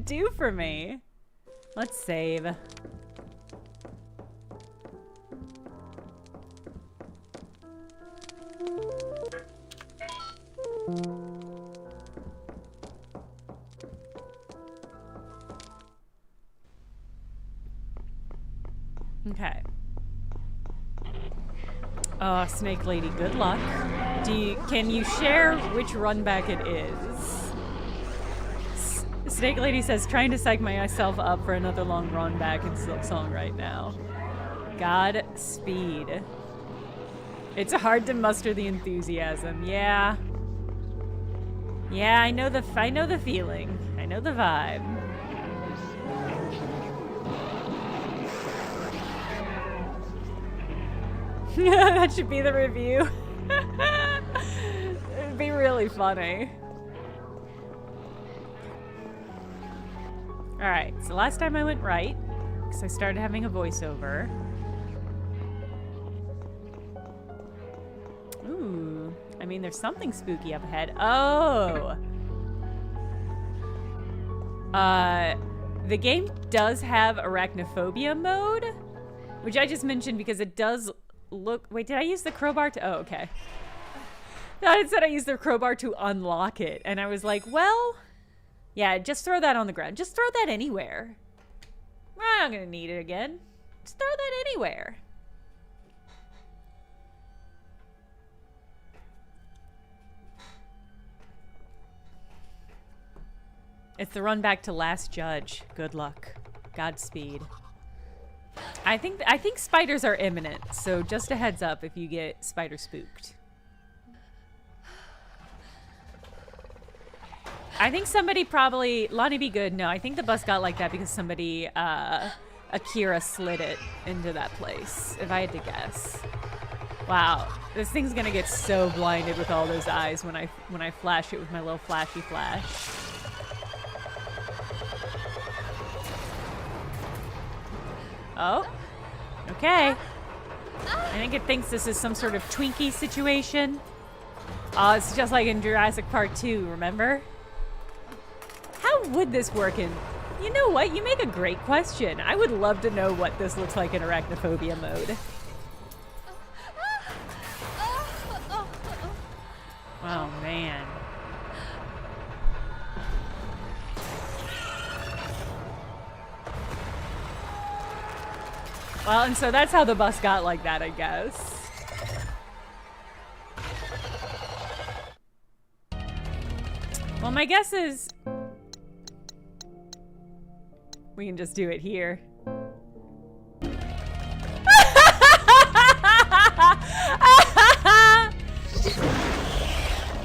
do for me? Let's save. Okay. Oh, Snake Lady, good luck. Can you share which run back it is? Snake Lady says, trying to psych myself up for another long run back in Silk Song right now. Godspeed. It's hard to muster the enthusiasm. Yeah. Yeah, I know the feeling. I know the vibe. That should be the review. It'd be really funny. Alright, so last time I went right, because I started having a voiceover. Ooh, I mean, there's something spooky up ahead. Oh! The game does have arachnophobia mode, which I just mentioned because it does look... Wait, did I use the crowbar to... Oh, okay. No, it said I used the crowbar to unlock it. And I was like, well... Yeah, just throw that on the ground. Just throw that anywhere. I'm not gonna need it again. Just throw that anywhere. It's the run back to Last Judge. Good luck. Godspeed. I think spiders are imminent, so just a heads up if you get spider spooked. I think somebody probably, Lonnie Be Good, no, I think the bus got like that because somebody, Akira slid it into that place, if I had to guess. Wow, this thing's gonna get so blinded with all those eyes when I flash it with my little flashy flash. Oh, okay. I think it thinks this is some sort of Twinkie situation. Oh, it's just like in Jurassic Park 2, remember? How would this work in... You know what? You make a great question. I would love to know what this looks like in arachnophobia mode. Oh, man. Well, and so that's how the bus got like that, I guess. Well, my guess is we can just do it here.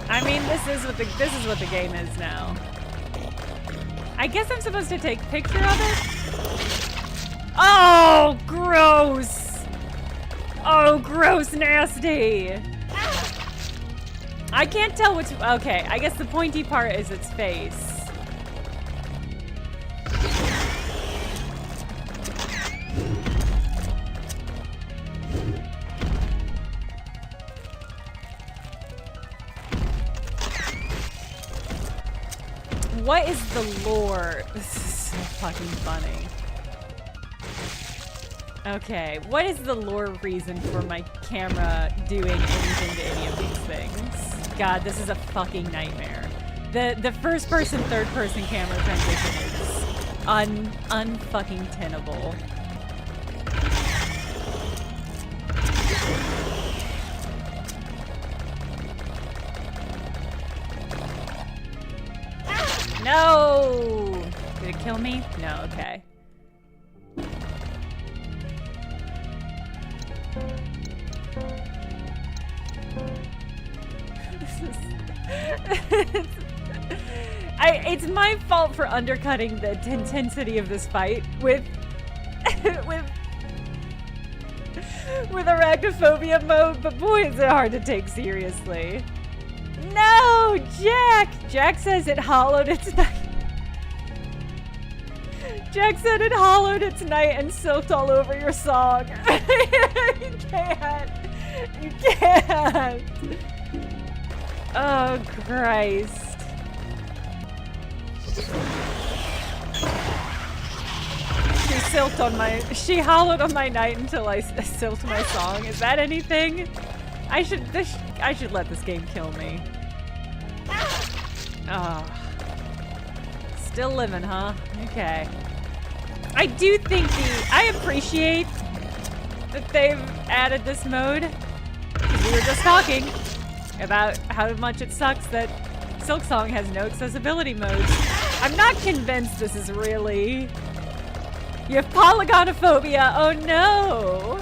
I mean, this is what the game is now. I guess I'm supposed to take a picture of it. Oh, gross! Oh, gross, nasty! I can't tell which... Okay, I guess the pointy part is its face. What is the lore? This is so fucking funny. Okay, what is the lore reason for my camera doing anything to any of these things? God, this is a fucking nightmare. The first person, third person camera transition is unfucking tenable. No! Did it kill me? No, okay. It's my fault for undercutting the intensity of this fight with arachnophobia mode, but boy, is it hard to take seriously. No, Jack! Jack says it hollowed its night. Jack said it hollowed its night and silked all over your song. You can't. You can't. Oh, Christ. She hollowed on my night until I silked my song. Is that anything? I should let this game kill me. Oh. Still living, huh? Okay. I do think I appreciate that they've added this mode. We were just talking about how much it sucks that Silksong has no accessibility modes. I'm not convinced this is really... You have polygonophobia. Oh no!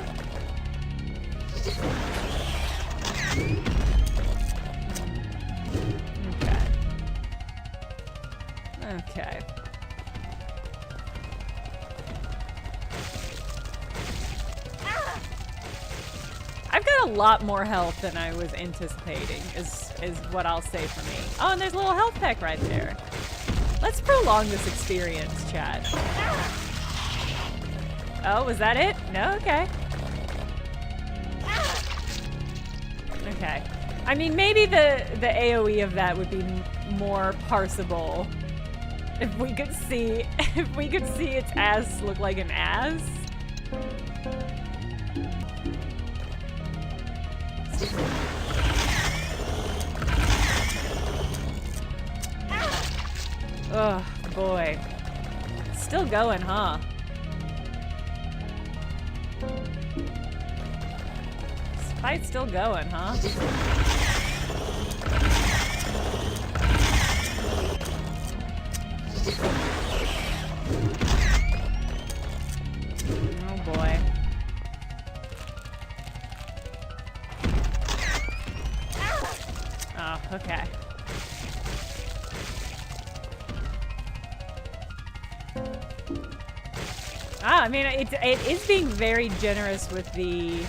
Okay. I've got a lot more health than I was anticipating, is what I'll say for me. Oh, and there's a little health pack right there. Let's prolong this experience, chat. Oh, was that it? No? Okay. Okay. I mean, maybe the AoE of that would be more parsable if we could see its ass look like an ass. Oh boy. Still going, huh? This fight's still going, huh? Oh boy. Oh, okay. Ah, I mean, it is being very generous with the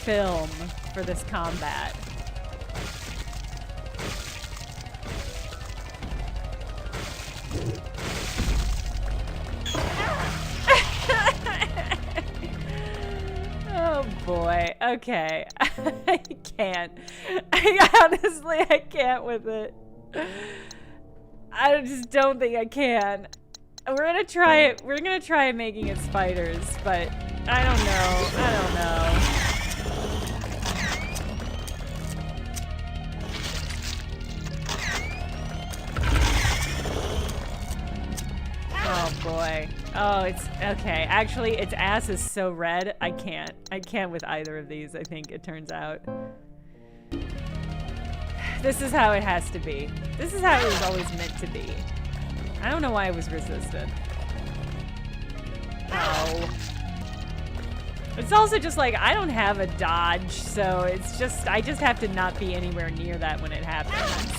film for this combat. Oh boy. Okay. I can't. Honestly, I can't with it. I just don't think I can. We're gonna try it. We're gonna try making it spiders, but I don't know. I don't know. Oh boy. Oh, it's okay. Actually, its ass is so red. I can't. I can't with either of these, I think it turns out. This is how it has to be. This is how it was always meant to be. I don't know why I was resistant. Oh. It's also just like, I don't have a dodge, so it's just, I just have to not be anywhere near that when it happens.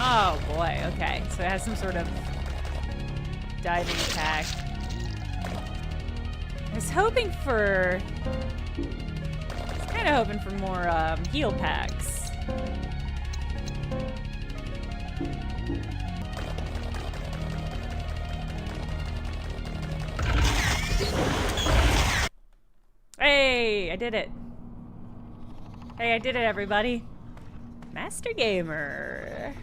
Oh boy, okay. So it has some sort of diving attack. I was hoping for... I was kind of hoping for more heal packs. Hey, I did it. Hey, I did it, everybody. Master Gamer.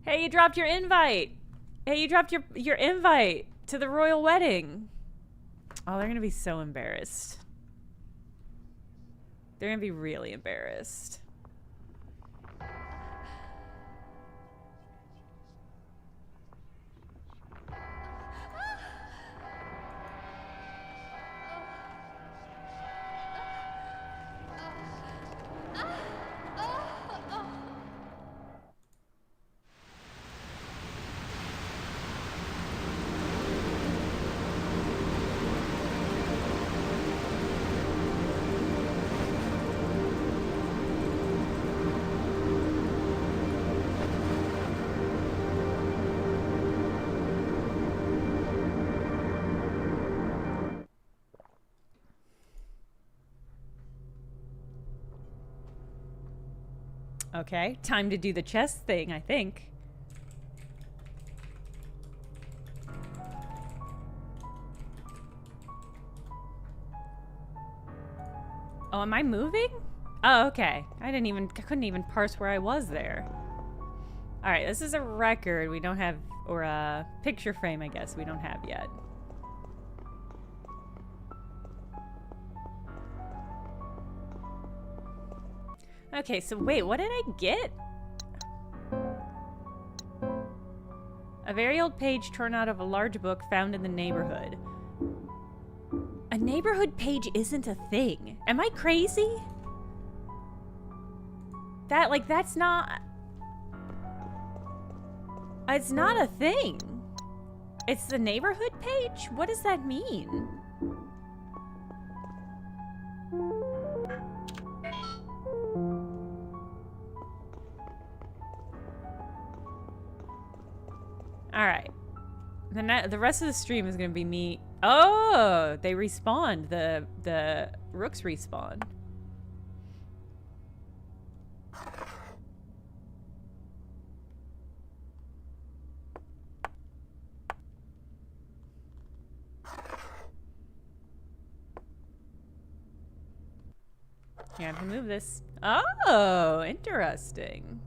Hey, you dropped your invite. Hey, you dropped your invite to the royal wedding. Oh, they're gonna be so embarrassed. They're gonna be really embarrassed. Okay, time to do the chest thing, I think. Oh, am I moving? Oh, okay. I couldn't even parse where I was there. All right, this is a record we don't have, or a picture frame, I guess, we don't have yet. Okay, so wait, what did I get? A very old page torn out of a large book found in the neighborhood. A neighborhood page isn't a thing. Am I crazy? That's not... It's not a thing. It's the neighborhood page? What does that mean? All right. The rest of the stream is gonna be me. Oh, they respawned. The rooks respawn. You have to move this. Oh, interesting.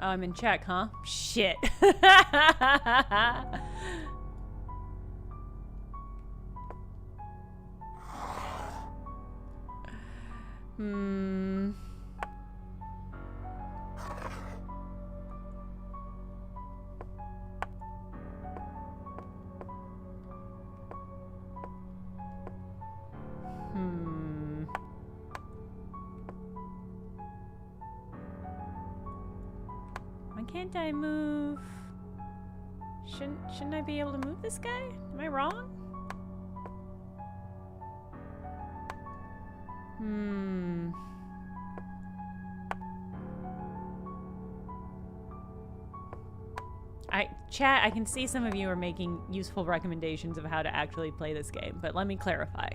Oh, I'm in check, huh? Shit. Hmm. can't I move? Shouldn't I be able to move this guy? Am I wrong? Chat, I can see some of you are making useful recommendations of how to actually play this game, but let me clarify.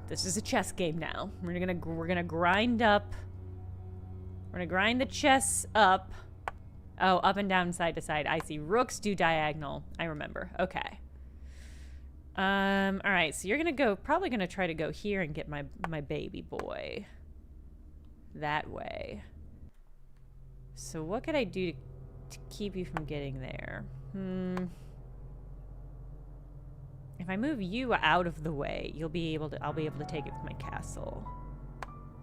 This is a chess game now. We're gonna grind up. We're gonna grind the chess up. Oh, up and down, side to side. I see. Rooks do diagonal. I remember. Okay. All right. So you're gonna probably gonna try to go here and get my baby boy. That way. So what could I do to keep you from getting there? If I move you out of the way, I'll be able to take it with my castle.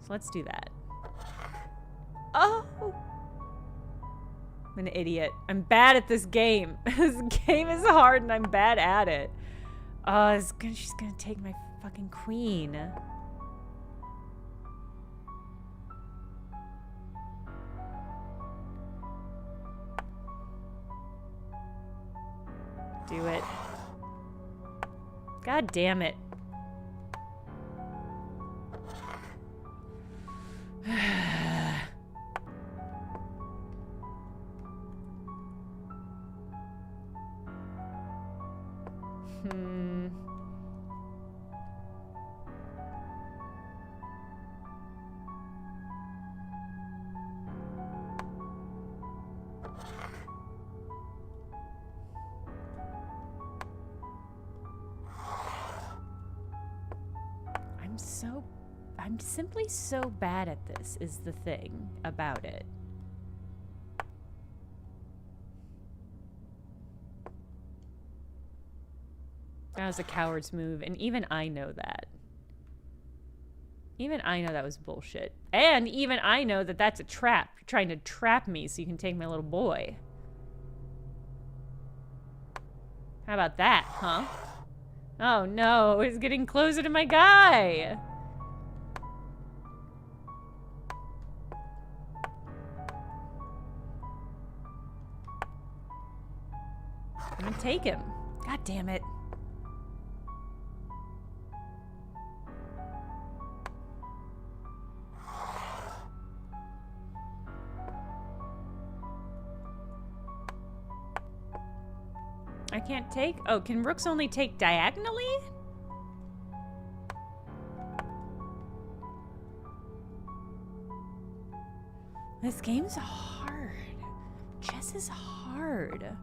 So let's do that. Oh! I'm an idiot. I'm bad at this game. This game is hard and I'm bad at it. Oh, she's gonna take my fucking queen. Do it. God damn it. I'm simply so bad at this, is the thing about it. That was a coward's move, and even I know that. Even I know that was bullshit. And even I know that that's a trap. You're trying to trap me so you can take my little boy. How about that, huh? Oh no, it's getting closer to my guy! I'm gonna take him. God damn it. I can't take... Oh, can rooks only take diagonally? This game's hard. Chess is hard.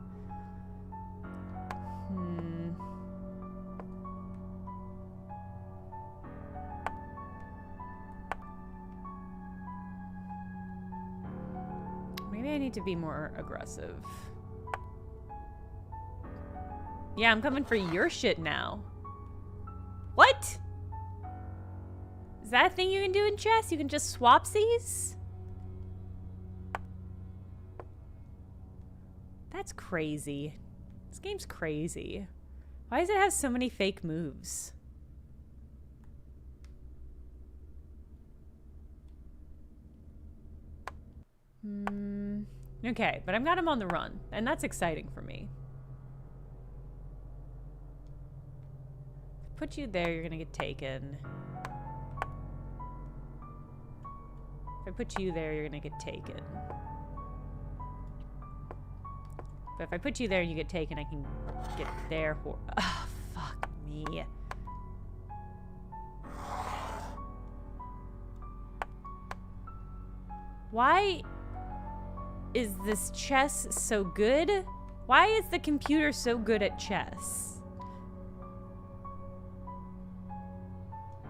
Maybe I need to be more aggressive. Yeah, I'm coming for your shit now. What? Is that a thing you can do in chess? You can just swapsies? That's crazy. This game's crazy. Why does it have so many fake moves? Okay, but I've got him on the run, and that's exciting for me. Put you there, you're gonna get taken. If I put you there, you're gonna get taken. But if I put you there and you get taken, I can get there for... Oh, fuck me. Why is this chess so good? Why is the computer so good at chess?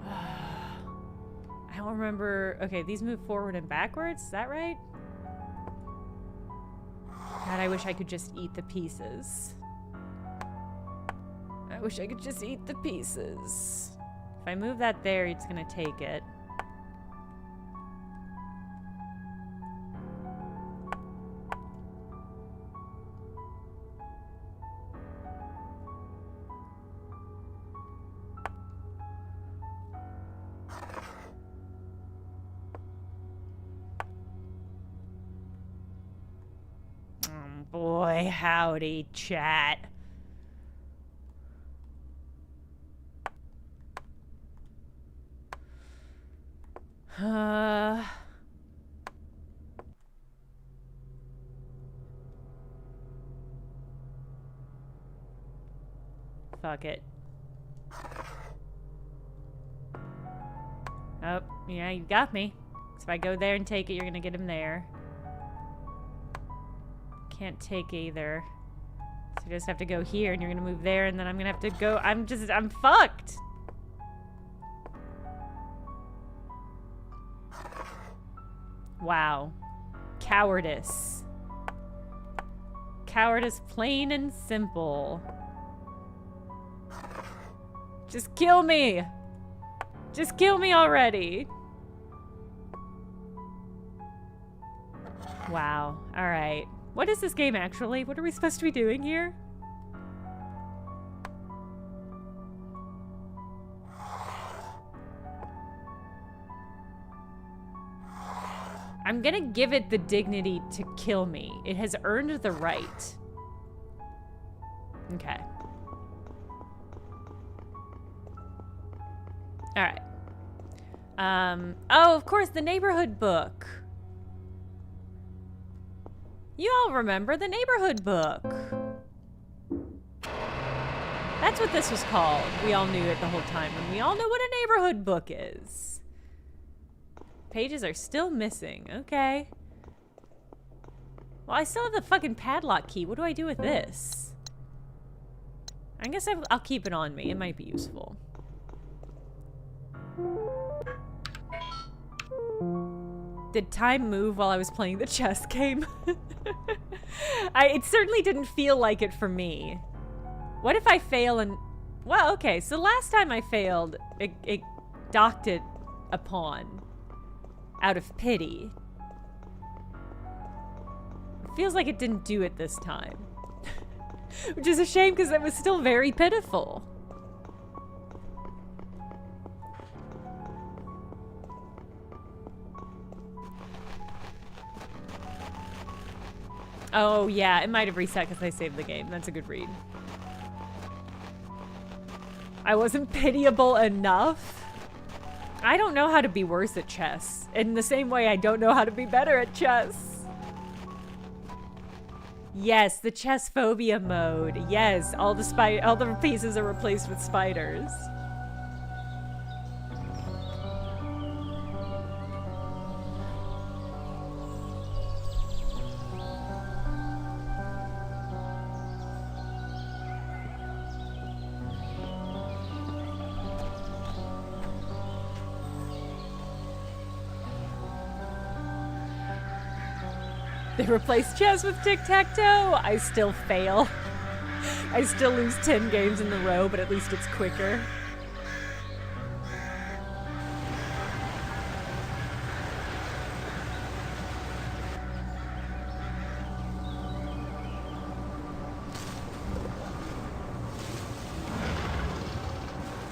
I don't remember... Okay, these move forward and backwards, is that right? God, I wish I could just eat the pieces. I wish I could just eat the pieces. If I move that there, it's gonna take it. Why, howdy, chat. Fuck it. Oh, yeah, you got me. So if I go there and take it, you're gonna get him there. Can't take either. So you just have to go here, and you're gonna move there, and then I'm gonna have to go. I'm fucked! Wow. Cowardice. Cowardice, plain and simple. Just kill me! Just kill me already! Wow. Alright. What is this game actually? What are we supposed to be doing here? I'm gonna give it the dignity to kill me. It has earned the right. Okay. Alright. Oh, of course, the neighborhood book. You all remember the neighborhood book. That's what this was called. We all knew it the whole time, and we all know what a neighborhood book is. Pages are still missing. Okay. Well, I still have the fucking padlock key. What do I do with this? I guess I'll keep it on me. It might be useful. Did time move while I was playing the chess game? It certainly didn't feel like it for me. What if I fail and... Well, okay, so last time I failed, it docked it a pawn. Out of pity. It feels like it didn't do it this time. Which is a shame because it was still very pitiful. Oh, yeah, it might have reset because I saved the game. That's a good read. I wasn't pitiable enough? I don't know how to be worse at chess. In the same way I don't know how to be better at chess. Yes, the chess phobia mode. Yes, all the pieces are replaced with spiders. They replace chess with tic-tac-toe. I still fail. I still lose 10 games in a row, but at least it's quicker.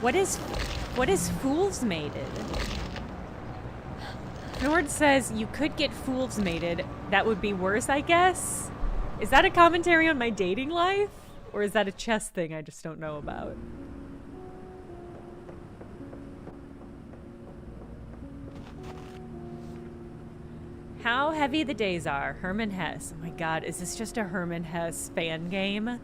What is fool's mated? Nord says you could get fool's mated. That would be worse, I guess. Is that a commentary on my dating life? Or is that a chess thing I just don't know about? How heavy the days are. Herman Hesse. Oh my god, is this just a Herman Hesse fan game?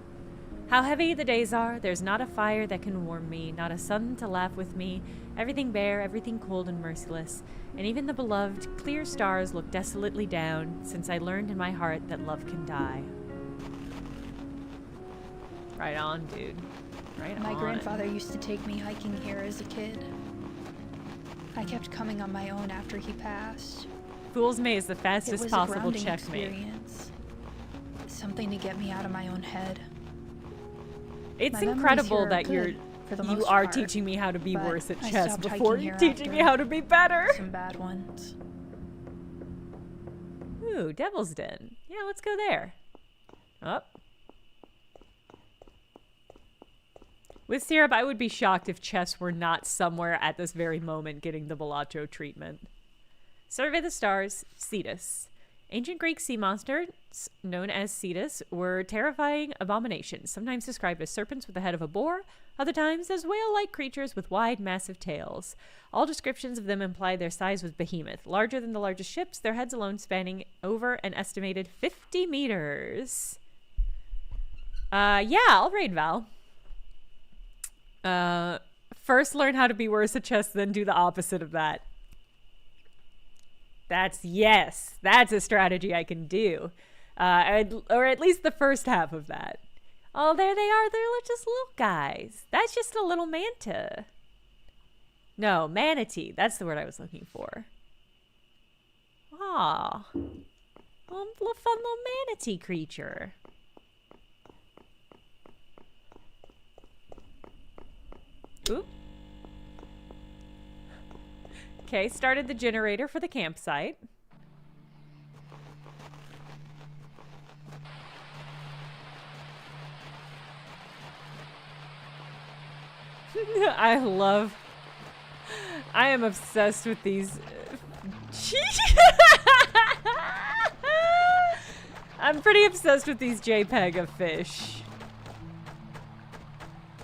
How heavy the days are. There's not a fire that can warm me, not a sun to laugh with me. Everything bare, everything cold and merciless. And even the beloved, clear stars look desolately down, since I learned in my heart that love can die. Right on, dude. Right on. My grandfather used to take me hiking here as a kid. I kept coming on my own after he passed. Fool's May is the fastest possible checkmate. Experience. Something to get me out of my own head. It's incredible that you are teaching me how to be worse at chess before you're teaching me how to be better. Some bad ones. Ooh, Devil's Den. Yeah, let's go there. Up. With Syrup, I would be shocked if chess were not somewhere at this very moment getting the Bellaccio treatment. Survey the stars, Cetus. Ancient Greek sea monsters, known as cetus, were terrifying abominations, sometimes described as serpents with the head of a boar, other times as whale-like creatures with wide, massive tails. All descriptions of them imply their size was behemoth, larger than the largest ships, their heads alone spanning over an estimated 50 meters. Yeah, I'll raid Val. First learn how to be worse at chess, then do the opposite of that. That's a strategy I can do. Or at least the first half of that. Oh, there they are. They're just little guys. That's just a little manta. No, manatee. That's the word I was looking for. Aw. Little fun little manatee creature. Oop. Okay, started the generator for the campsite. I am obsessed with these. I'm pretty obsessed with these JPEG of fish.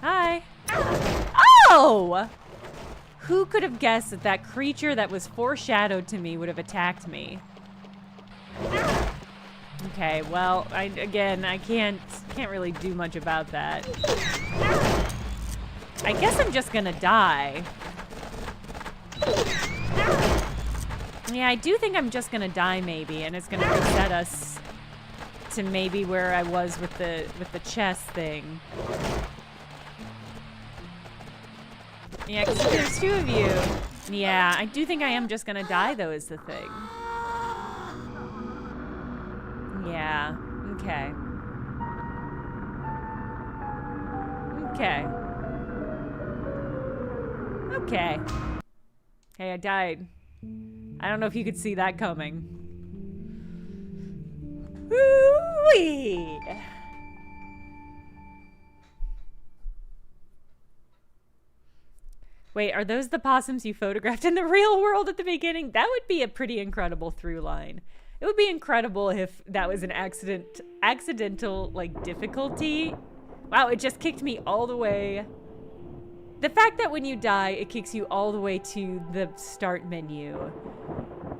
Hi. Oh! Who could have guessed that that creature that was foreshadowed to me would have attacked me? Okay, well, I can't really do much about that. I guess I'm just gonna die. Yeah, I do think I'm just gonna die maybe, and it's gonna reset us to maybe where I was with the chess thing. Yeah, because if there's two of you. Yeah, I do think I am just gonna die, though, is the thing. Yeah, okay. Okay. Okay. Hey, I died. I don't know if you could see that coming. Woo-wee! Wait, are those the possums you photographed in the real world at the beginning? That would be a pretty incredible through line. It would be incredible if that was an accidental, like, difficulty. Wow, it just kicked me all the way. The fact that when you die, it kicks you all the way to the start menu.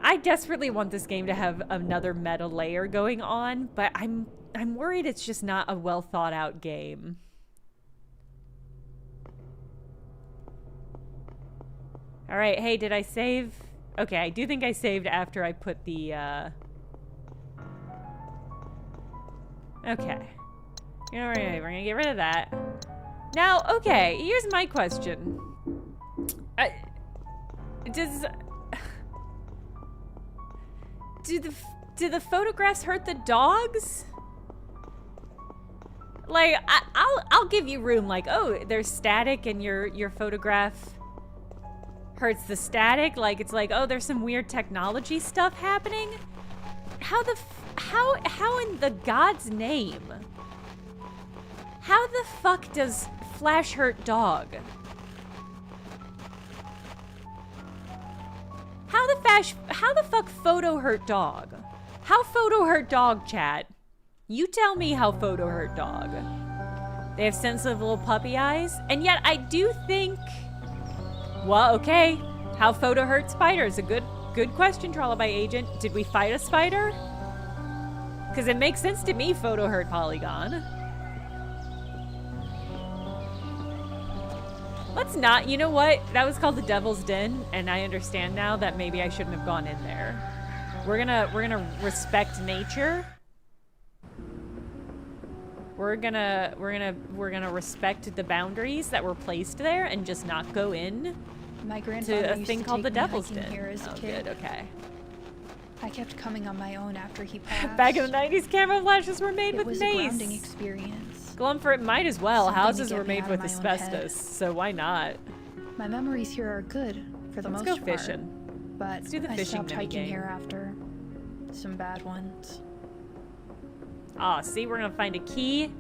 I desperately want this game to have another meta layer going on, but I'm worried it's just not a well thought out game. All right, hey, did I save? Okay, I do think I saved after I put the, Okay. You know, we're gonna get rid of that. Now, okay, here's my question. Do the photographs hurt the dogs? Like, I'll give you room, like, oh, there's static and your photograph hurts the static, like it's like, oh, there's some weird technology stuff happening. How in the God's name? How the fuck does flash hurt dog? How the fuck photo hurt dog? How photo hurt dog, chat? You tell me how photo hurt dog. They have sensitive little puppy eyes, and yet I do think. Well, okay. How photo hurt spiders? A good question, Trollaby Agent. Did we fight a spider? Because it makes sense to me, photo hurt Polygon. Let's not. You know what? That was called the Devil's Den, and I understand now that maybe I shouldn't have gone in there. We're gonna respect nature. We're gonna respect the boundaries that were placed there and just not go in. My grandfather to a used thing to called the take me Devil's hiking Den. here as a kid. Good, okay. I kept coming on my own after he passed. Back in the 90s, camera flashes were made with It was mace. a grounding experience. Glumford might as well. Something to Houses get were me made out with of my own head. asbestos, so why not? My memories here are good for the Let's most go part. fishing. But Let's do the I fishing stopped hiking minigame. here after some bad ones. Ah, see, we're gonna find a key.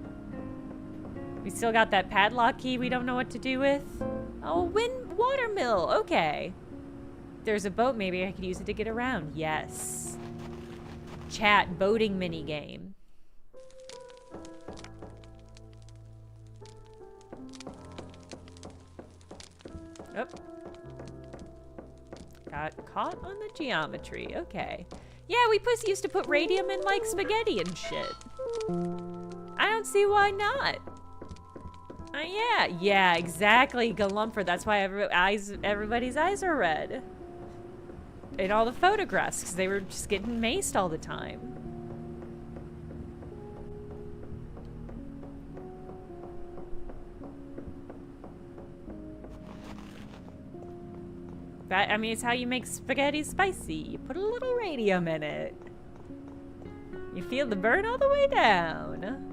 We still got that padlock key we don't know what to do with. Oh, Watermill. Okay. There's a boat. Maybe I could use it to get around. Yes. Chat boating minigame. Oh. Got caught on the geometry. Okay. Yeah, we used to put radium in, like, spaghetti and shit. I don't see why not. Yeah, exactly, Galumper. That's why everybody's eyes are red. In all the photographs, because they were just getting maced all the time. I mean, it's how you make spaghetti spicy. You put a little radium in it. You feel the burn all the way down.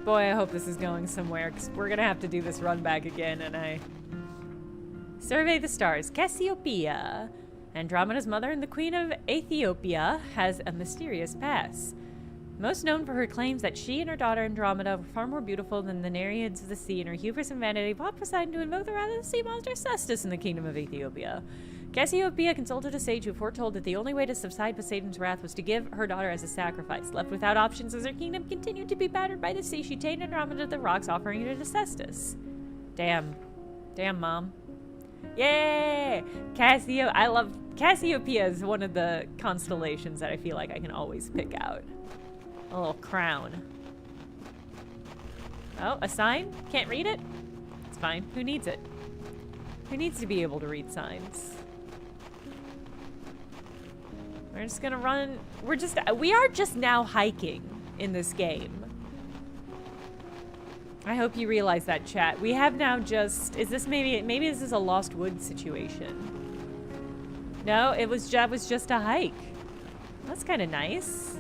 Boy, I hope this is going somewhere, because we're gonna have to do this run back again, and I... Survey the stars. Cassiopeia. Andromeda's mother and the Queen of Ethiopia has a mysterious past. Most known for her claims that she and her daughter Andromeda were far more beautiful than the Nereids of the sea, and her hubris and vanity brought Poseidon to invoke the wrath of the sea monster Cestus in the kingdom of Ethiopia. Cassiopeia consulted a sage who foretold that the only way to subside Poseidon's wrath was to give her daughter as a sacrifice. Left without options as her kingdom continued to be battered by the sea, she tamed Andromeda to the rocks, offering her to Cestus. Damn. Damn, Mom. Yay! Cassiopeia is one of the constellations that I feel like I can always pick out. A little crown. Oh, a sign? Can't read it? It's fine. Who needs it? Who needs to be able to read signs? We're just gonna run. We are just now hiking in this game. I hope you realize that, chat. We have now just, is this maybe this is a Lost Woods situation. No, it was just a hike. That's kind of nice.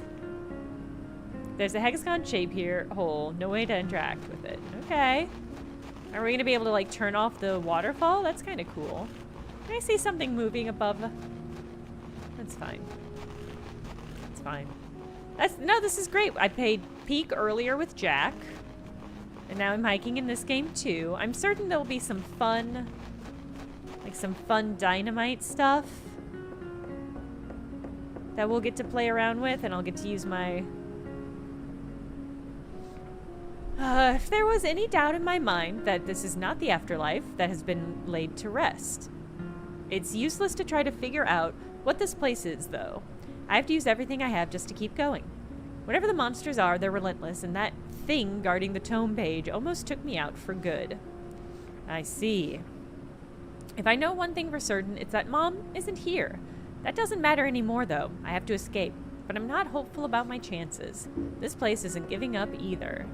There's a hexagon shape here, hole, no way to interact with it. Okay. Are we gonna be able to, like, turn off the waterfall? That's kind of cool. Can I see something moving above? That's fine. It's fine. No, this is great. I paid peak earlier with Jack. And now I'm hiking in this game too. I'm certain there'll be some fun, like some fun dynamite stuff that we'll get to play around with, and I'll get to use my... if there was any doubt in my mind that this is not the afterlife, that has been laid to rest. It's useless to try to figure out what this place is, though. I have to use everything I have just to keep going. Whatever the monsters are, they're relentless, and that thing guarding the tome page almost took me out for good. I see. If I know one thing for certain, it's that Mom isn't here. That doesn't matter anymore, though. I have to escape, but I'm not hopeful about my chances. This place isn't giving up either.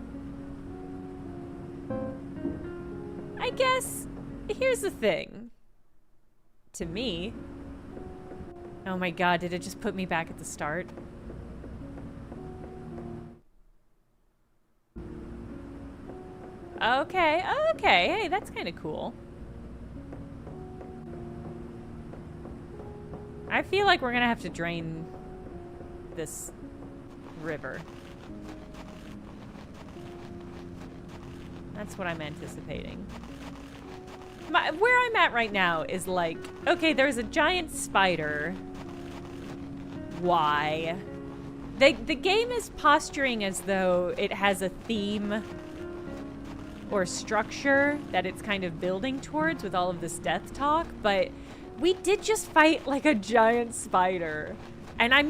I guess, here's the thing. To me... Oh my god, did it just put me back at the start? Okay, hey, that's kind of cool. I feel like we're gonna have to drain this river. That's what I'm anticipating. Where I'm at right now is like, okay, there's a giant spider. Why? The game is posturing as though it has a theme or structure that it's kind of building towards with all of this death talk, but we did just fight like a giant spider. And I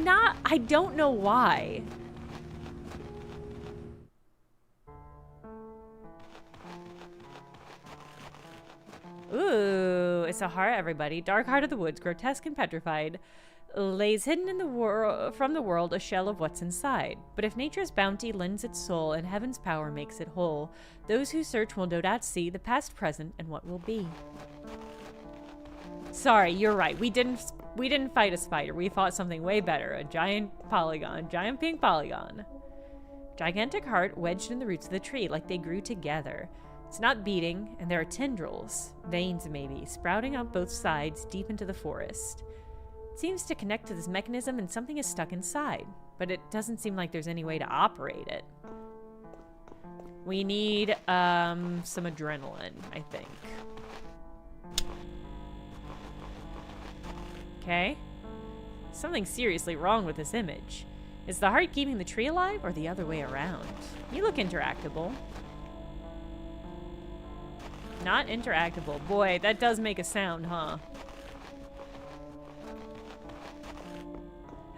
don't know why. Ooh, it's a heart, everybody. Dark heart of the woods, grotesque and petrified, lays hidden in the from the world a shell of what's inside. But if nature's bounty lends its soul and heaven's power makes it whole, those who search will no doubt see the past, present, and what will be. Sorry, you're right. We didn't fight a spider. We fought something way better. A giant polygon, giant pink polygon. Gigantic heart wedged in the roots of the tree, like they grew together. It's not beating, and there are tendrils, veins maybe, sprouting out both sides deep into the forest. It seems to connect to this mechanism and something is stuck inside, but it doesn't seem like there's any way to operate it. We need some adrenaline, I think. Okay. Something seriously wrong with this image. Is the heart keeping the tree alive or the other way around? You look interactable. Not interactable. Boy, that does make a sound, huh?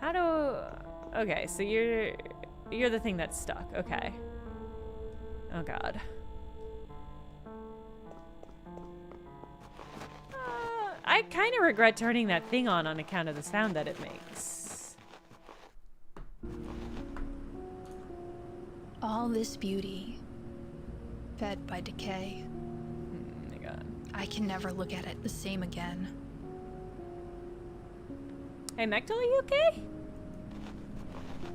How do... Okay, so you're the thing that's stuck. Okay. Oh, God. I kind of regret turning that thing on account of the sound that it makes. All this beauty, fed by decay. Oh my God. I can never look at it the same again. Hey, Mechtel, are you okay?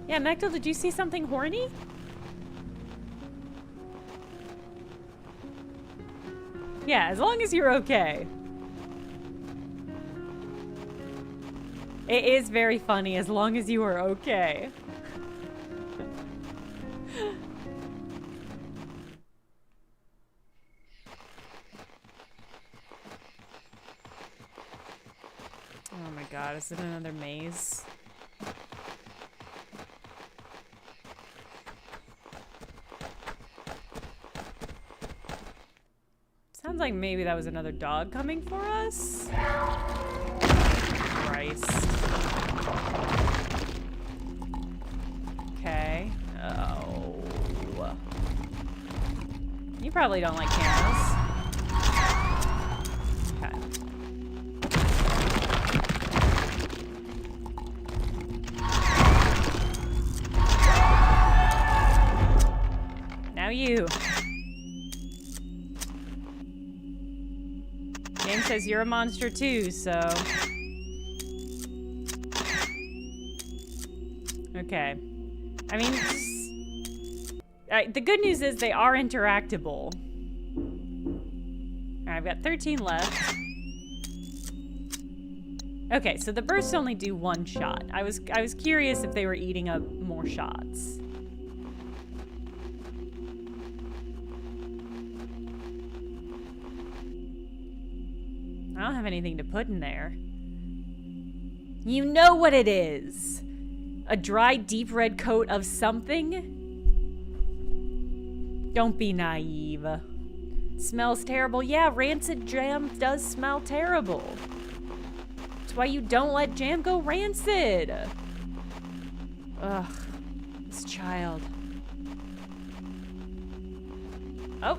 Yeah, Mechtel, did you see something horny? Yeah, as long as you're okay. It is very funny as long as you are okay. Oh my God, is it another maze? Sounds like maybe that was another dog coming for us. Christ. Okay. Oh. You probably don't like cameras. Okay. Now you. Game says you're a monster too, so... Okay. I mean, the good news is they are interactable. Alright, I've got 13 left. Okay, so the bursts only do one shot. I was curious if they were eating up more shots. I don't have anything to put in there. You know what it is. A dry, deep red coat of something? Don't be naive. Smells terrible. Yeah, rancid jam does smell terrible. That's why you don't let jam go rancid. Ugh, this child. Oh,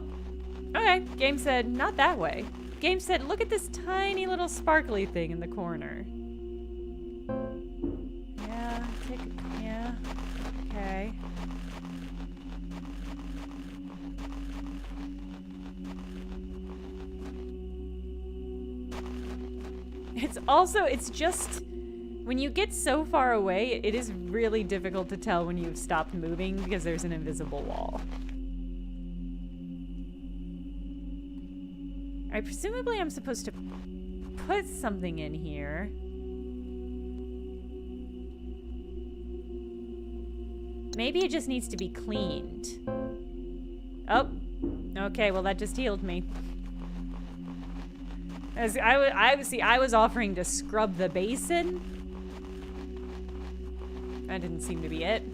okay. Game said, not that way. Game said, look at this tiny little sparkly thing in the corner. Yeah, okay. It's just, when you get so far away, it is really difficult to tell when you've stopped moving because there's an invisible wall. Alright, presumably I'm supposed to put something in here. Maybe it just needs to be cleaned. Oh, okay, well that just healed me. As I was offering to scrub the basin. That didn't seem to be it.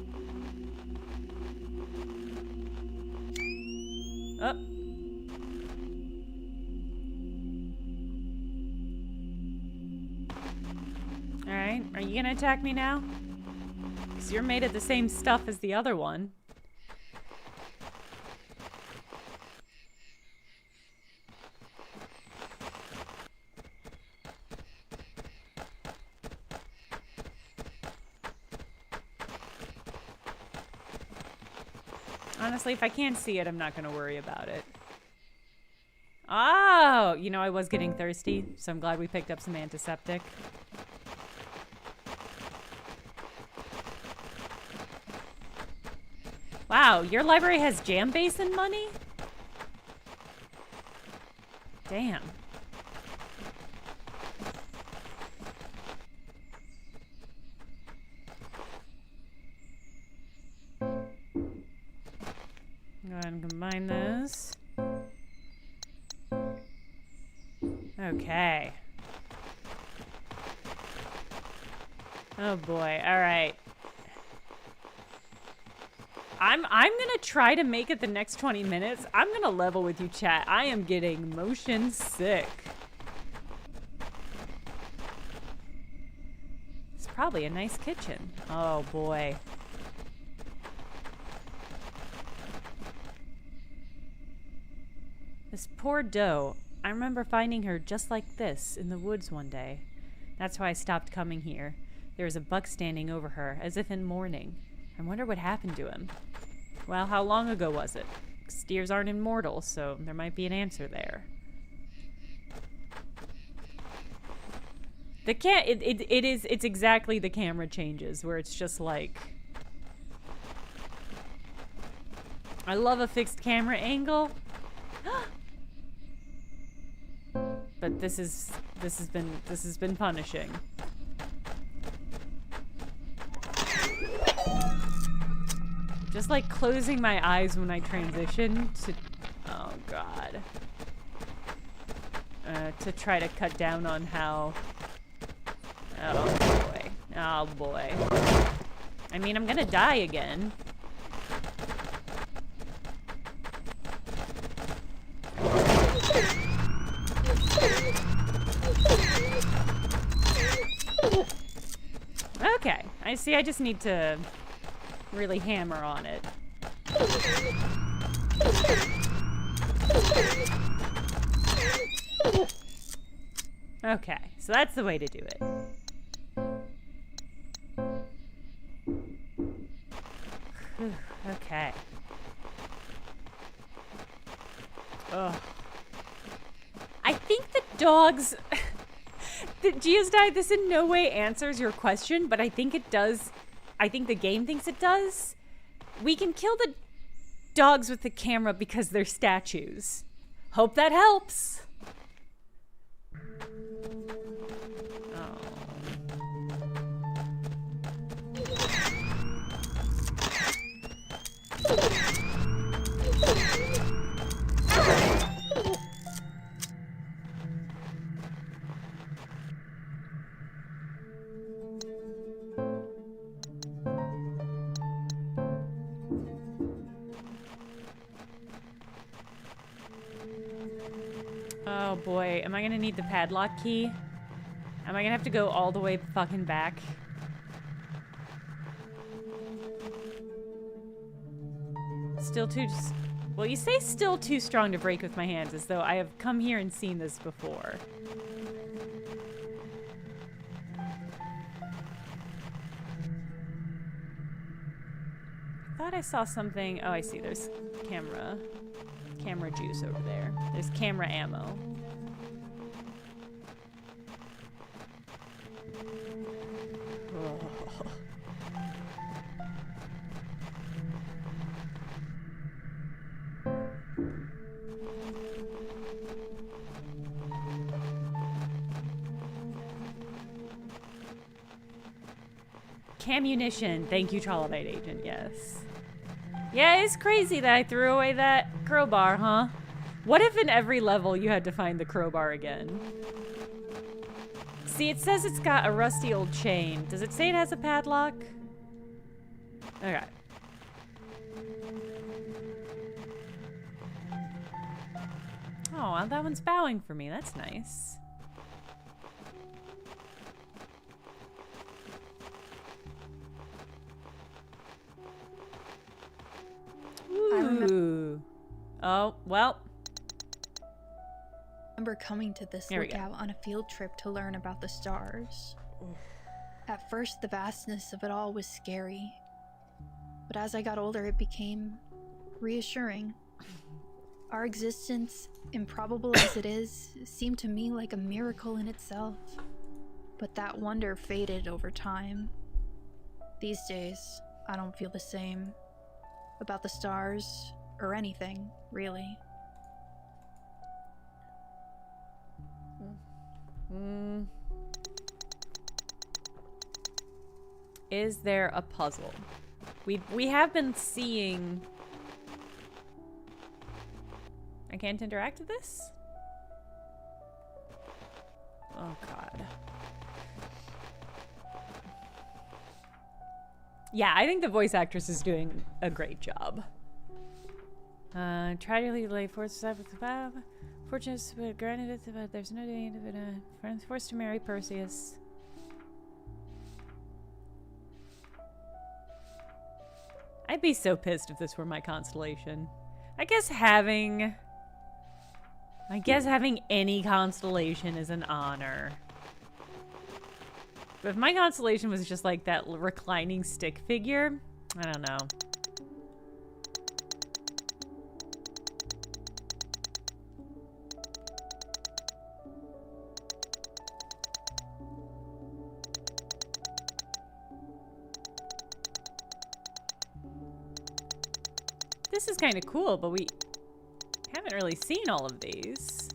Oh. Alright, are you gonna attack me now? Because you're made of the same stuff as the other one. Honestly, if I can't see it, I'm not going to worry about it. Oh! You know, I was getting thirsty, so I'm glad we picked up some antiseptic. Wow, your library has jam basin money? Damn. Go ahead and combine this. Okay. Oh boy. All right. I'm gonna try to make it the next 20 minutes. I'm gonna level with you, chat. I am getting motion sick. It's probably a nice kitchen. Oh boy. This poor doe. I remember finding her just like this in the woods one day. That's why I stopped coming here. There was a buck standing over her, as if in mourning. I wonder what happened to him. Well, how long ago was it? Steers aren't immortal, so there might be an answer there. It's exactly the camera changes, where it's just like... I love a fixed camera angle. But this has been punishing. Just like closing my eyes when I transition to, oh god, to try to cut down on how, oh boy. I mean, I'm gonna die again. Okay, I see. I just need to really hammer on it. Okay, so that's the way to do it. Whew, okay. Ugh. I think the dogs... The Geosdi, this in no way answers your question, but I think it does. I think the game thinks it does. We can kill the dogs with the camera because they're statues. Hope that helps. Oh. Oh boy, am I gonna need the padlock key? Am I gonna have to go all the way fucking back? Still too... Well, you say still too strong to break with my hands, as though I have come here and seen this before. I thought I saw something... Oh, I see. There's camera juice over there. There's camera ammo. Oh. Camunition. Thank you, Trollobite Agent. Yes. Yeah, it's crazy that I threw away that crowbar, huh? What if in every level you had to find the crowbar again? See, it says it's got a rusty old chain. Does it say it has a padlock? Okay. Oh, well, that one's bowing for me. That's nice. Ooh. Oh, well. I remember coming to this lookout on a field trip to learn about the stars. At first, the vastness of it all was scary. But as I got older, it became reassuring. Our existence, improbable as it is, seemed to me like a miracle in itself. But that wonder faded over time. These days, I don't feel the same. About the stars, or anything, really. Is there a puzzle? We have been seeing... I can't interact with this? Oh, God. Yeah, I think the voice actress is doing a great job. Try to lay forces up with the Bob. Fortunate, but granted it, but there's no doing it. Friends forced to marry Perseus. I'd be so pissed if this were my constellation. I guess having any constellation is an honor. But if my constellation was just like that reclining stick figure, I don't know. This is kind of cool, but we haven't really seen all of these.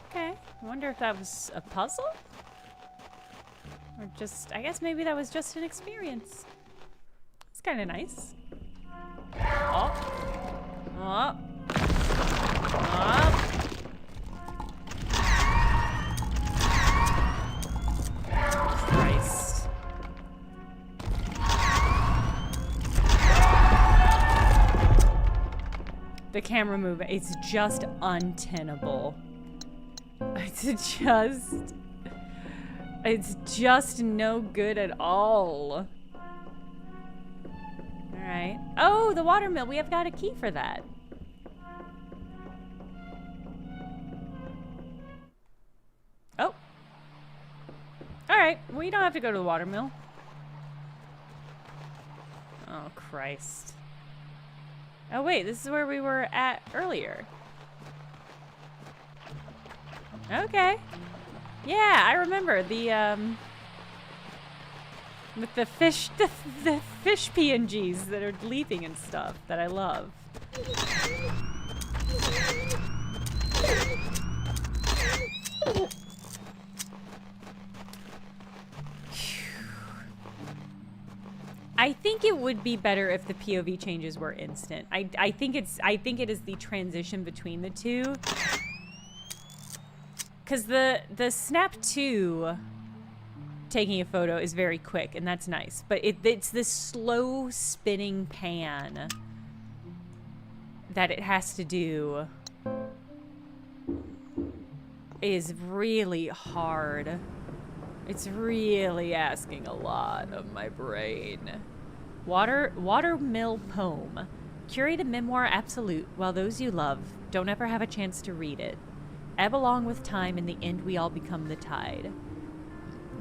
Okay, I wonder if that was a puzzle? Or just, I guess maybe that was just an experience. It's kind of nice. Oh. Oh. Oh. Christ. The camera movement, it's just untenable. It's just no good at all. Alright. Oh, the watermill. We have got a key for that. Oh. Alright. We don't have to go to the watermill. Oh, Christ. Oh, wait. This is where we were at earlier. Okay. Yeah, I remember the with the fish PNGs that are leaping and stuff that I love. I think it would be better if the POV changes were instant. I think it is the transition between the two. Because the Snap 2 taking a photo is very quick, and that's nice. But it's this slow spinning pan that it has to do is really hard. It's really asking a lot of my brain. Watermill poem. Curate a memoir absolute while those you love don't ever have a chance to read it. Ebb along with time, in the end we all become the tide.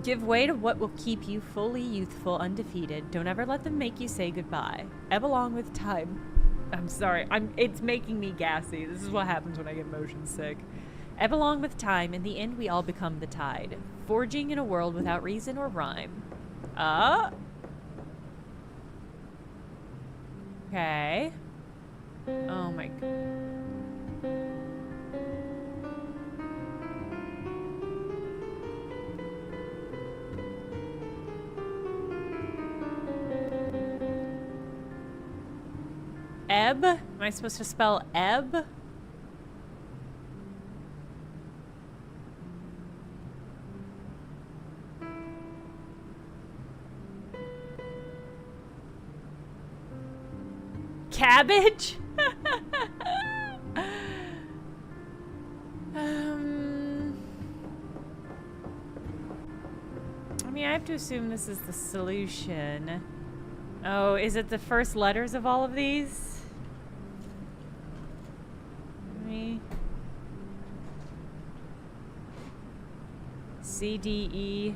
Give way to what will keep you fully youthful, undefeated. Don't ever let them make you say goodbye. Ebb along with time. I'm sorry, it's making me gassy. This is what happens when I get motion sick. Ebb along with time, in the end we all become the tide. Forging in a world without reason or rhyme. Okay. Oh my god. Ebb? Am I supposed to spell ebb? Cabbage? I mean, I have to assume this is the solution. Oh, is it the first letters of all of these? C, D, E.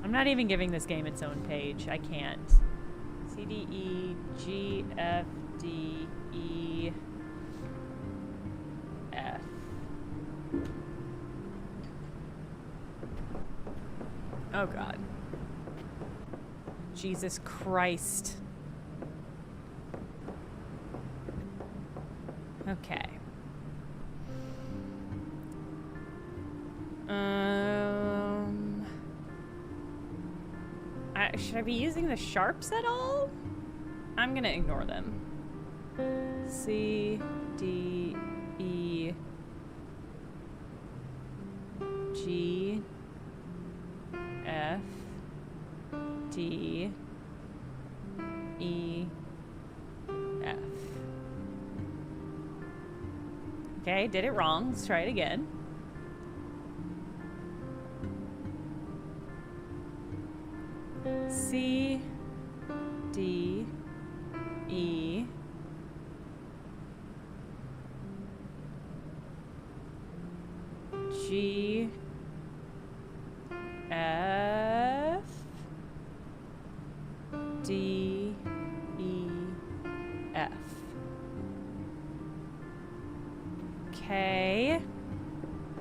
I'm not even giving this game its own page. I can't. C, D, E, G, F, D, E, F. Oh, God. Jesus Christ. Okay. Should I be using the sharps at all? I'm gonna ignore them. C, D, E, G, F, D, E, F. Okay, did it wrong. Let's try it again. C, D, E, G, F, D, E, F. Okay.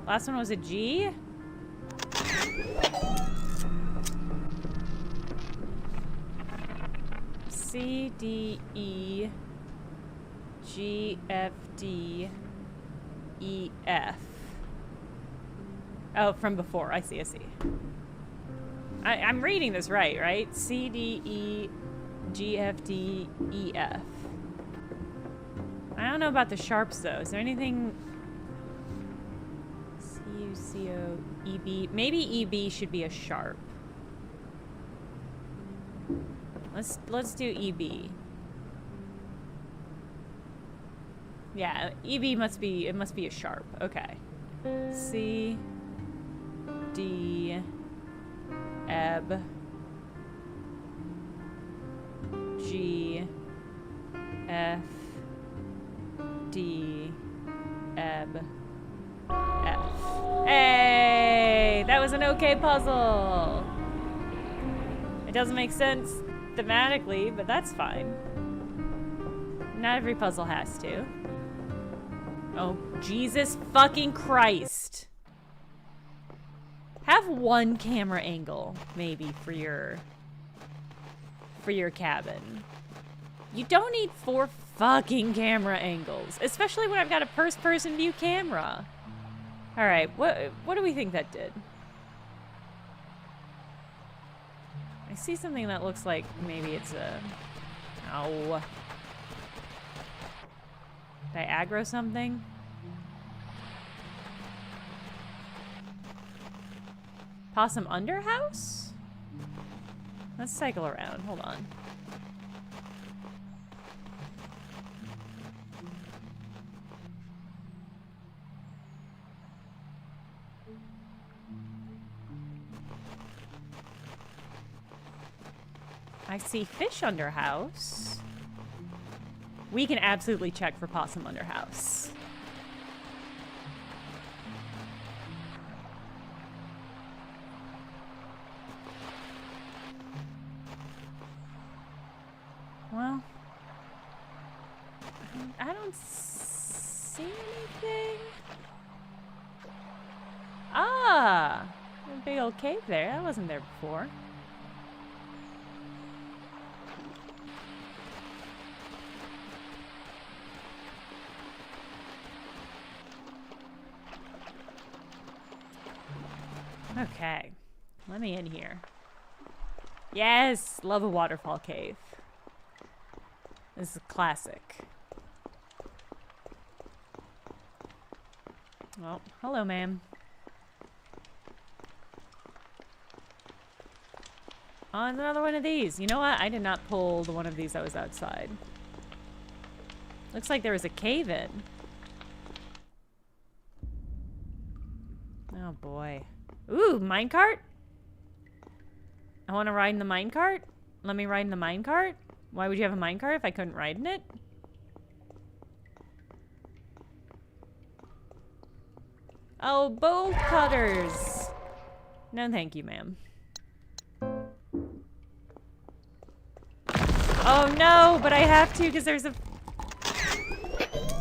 Last one was a G. C, D, E, G, F, D, E, F. Oh, from before. I see, I see. I'm reading this right? C, D, E, G, F, D, E, F. I don't know about the sharps, though. Is there anything... C, U, C, O, E, B. Maybe E, B should be a sharp. Let's do EB. Yeah, EB must be a sharp. Okay. C, D, Eb, G, F, D, Eb, F. Hey! That was an okay puzzle! It doesn't make sense thematically, but that's fine. Not every puzzle has to. Oh, Jesus fucking Christ. Have one camera angle, maybe, for your cabin. You don't need 4 fucking camera angles, especially when I've got a first-person view camera. All right, what do we think that did? I see something that looks like maybe it's a... Ow. Did I aggro something? Possum Underhouse? Let's cycle around. Hold on. I see Fish Underhouse. We can absolutely check for Possum Underhouse. Well, I don't see anything. Ah, a big old cave there. That wasn't there before. Okay, let me in here. Yes, love a waterfall cave. This is a classic. Well, hello, ma'am. Oh, and another one of these. You know what? I did not pull the one of these that was outside. Looks like there was a cave in. Oh, boy. Ooh, minecart? I want to ride in the minecart? Let me ride in the minecart? Why would you have a minecart if I couldn't ride in it? Oh, bolt cutters! No, thank you, ma'am. Oh, no, but I have to because there's a...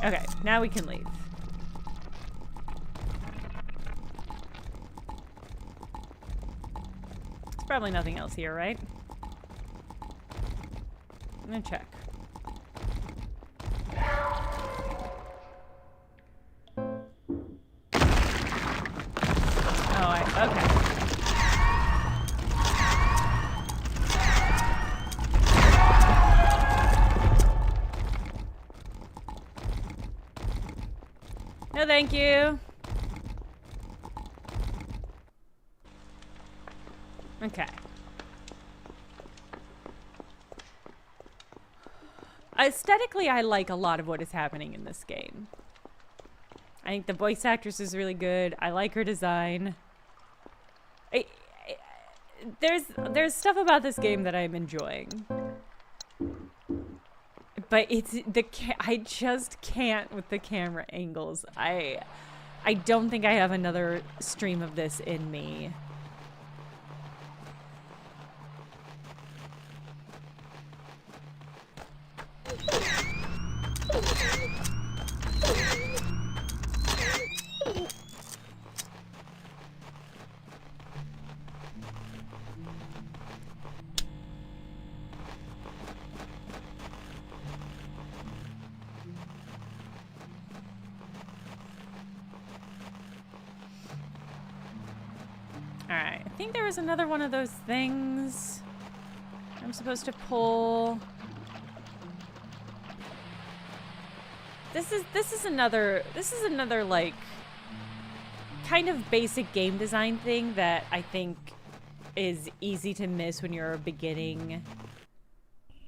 Okay, now we can leave. There's probably nothing else here, right? I'm gonna check. Oh, okay. No, thank you. Okay. Aesthetically, I like a lot of what is happening in this game. I think the voice actress is really good. I like her design. There's stuff about this game that I'm enjoying. But I just can't with the camera angles. I don't think I have another stream of this in me. Alright, I think there was another one of those things I'm supposed to pull. This is another like kind of basic game design thing that I think is easy to miss when you're a beginning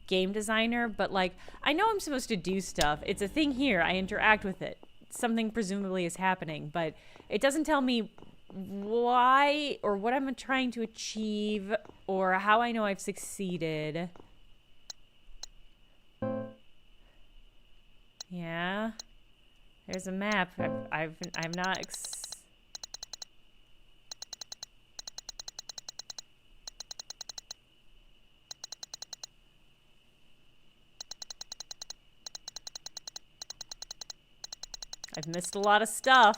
game designer, but like I know I'm supposed to do stuff. It's a thing here. I interact with it. Something presumably is happening, but it doesn't tell me why or what I'm trying to achieve or how I know I've succeeded. Yeah. There's a map. I'm not I've missed a lot of stuff.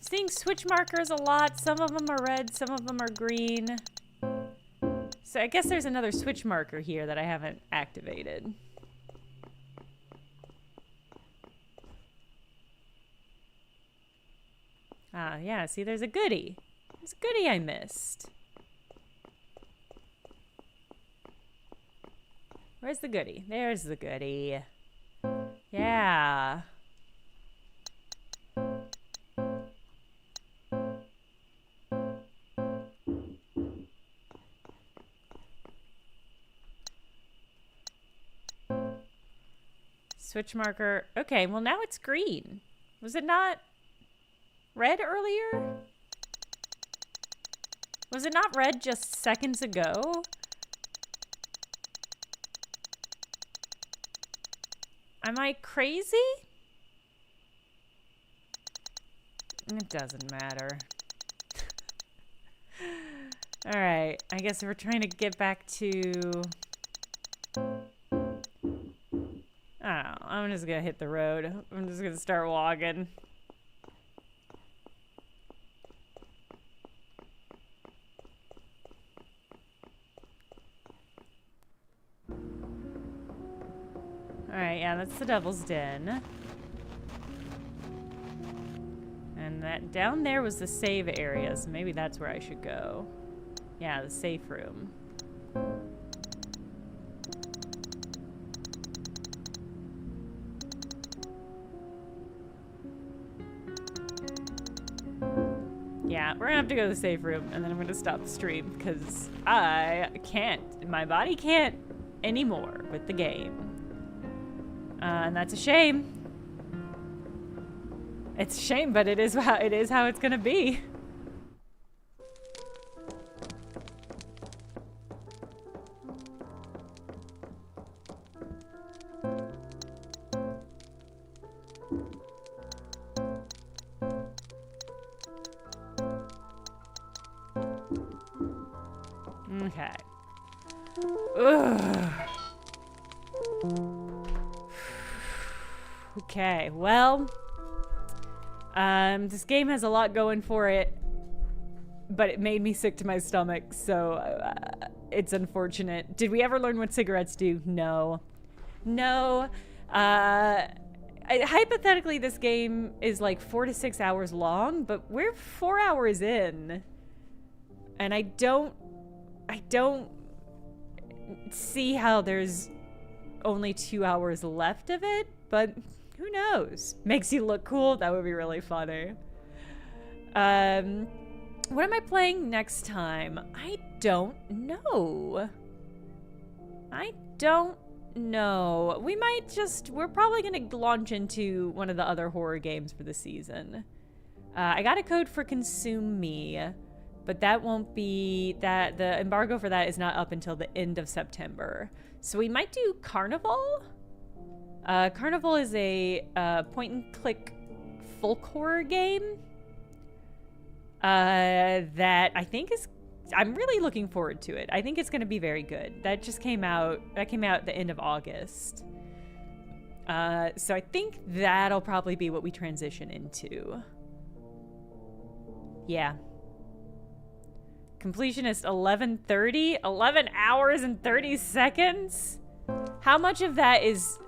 Seeing switch markers a lot. Some of them are red, some of them are green. So I guess there's another switch marker here that I haven't activated. Ah, yeah, see, there's a goodie. There's a goodie I missed. Where's the goodie? There's the goodie. Yeah. Switch marker. Okay, well now it's green. Was it not red earlier? Was it not red just seconds ago? Am I crazy? It doesn't matter. Alright, I guess we're trying to get back to... I don't know. I'm just gonna hit the road. I'm just gonna start walking. Alright, yeah, that's the Devil's Den. And that down there was the save area, so maybe that's where I should go. Yeah, the safe room. Yeah, we're gonna have to go to the safe room, and then I'm gonna stop the stream, because I can't. My body can't anymore with the game. And that's a shame. It's a shame, but it is how it's gonna be. Okay. Ugh. Okay, well, this game has a lot going for it, but it made me sick to my stomach, so it's unfortunate. Did we ever learn what cigarettes do? No. No. Hypothetically, this game is like 4 to 6 hours long, but we're 4 hours in, and I don't see how there's only 2 hours left of it, but who knows? Makes you look cool? That would be really funny. What am I playing next time? I don't know. I don't know. We're probably going to launch into one of the other horror games for the season. I got a code for Consume Me, but that won't be, the embargo for that is not up until the end of September. So we might do Carnival. Carnival is a point and click folk horror game that I think I'm really looking forward to it. I think it's going to be very good. That came out at the end of August. So I think that'll probably be what we transition into. Yeah. Completionist 11:30, 11 hours and 30 seconds. How much of that is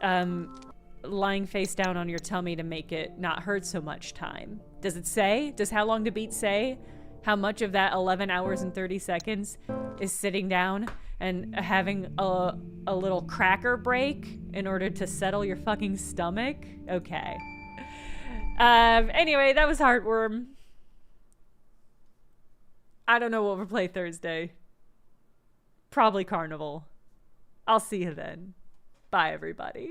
lying face down on your tummy to make it not hurt so much time? Does it say? Does How Long to Beat say how much of that 11 hours and 30 seconds is sitting down and having a little cracker break in order to settle your fucking stomach? Okay. Anyway, that was Heartworm. I don't know what we'll play Thursday. Probably Carnival. I'll see you then. Bye, everybody.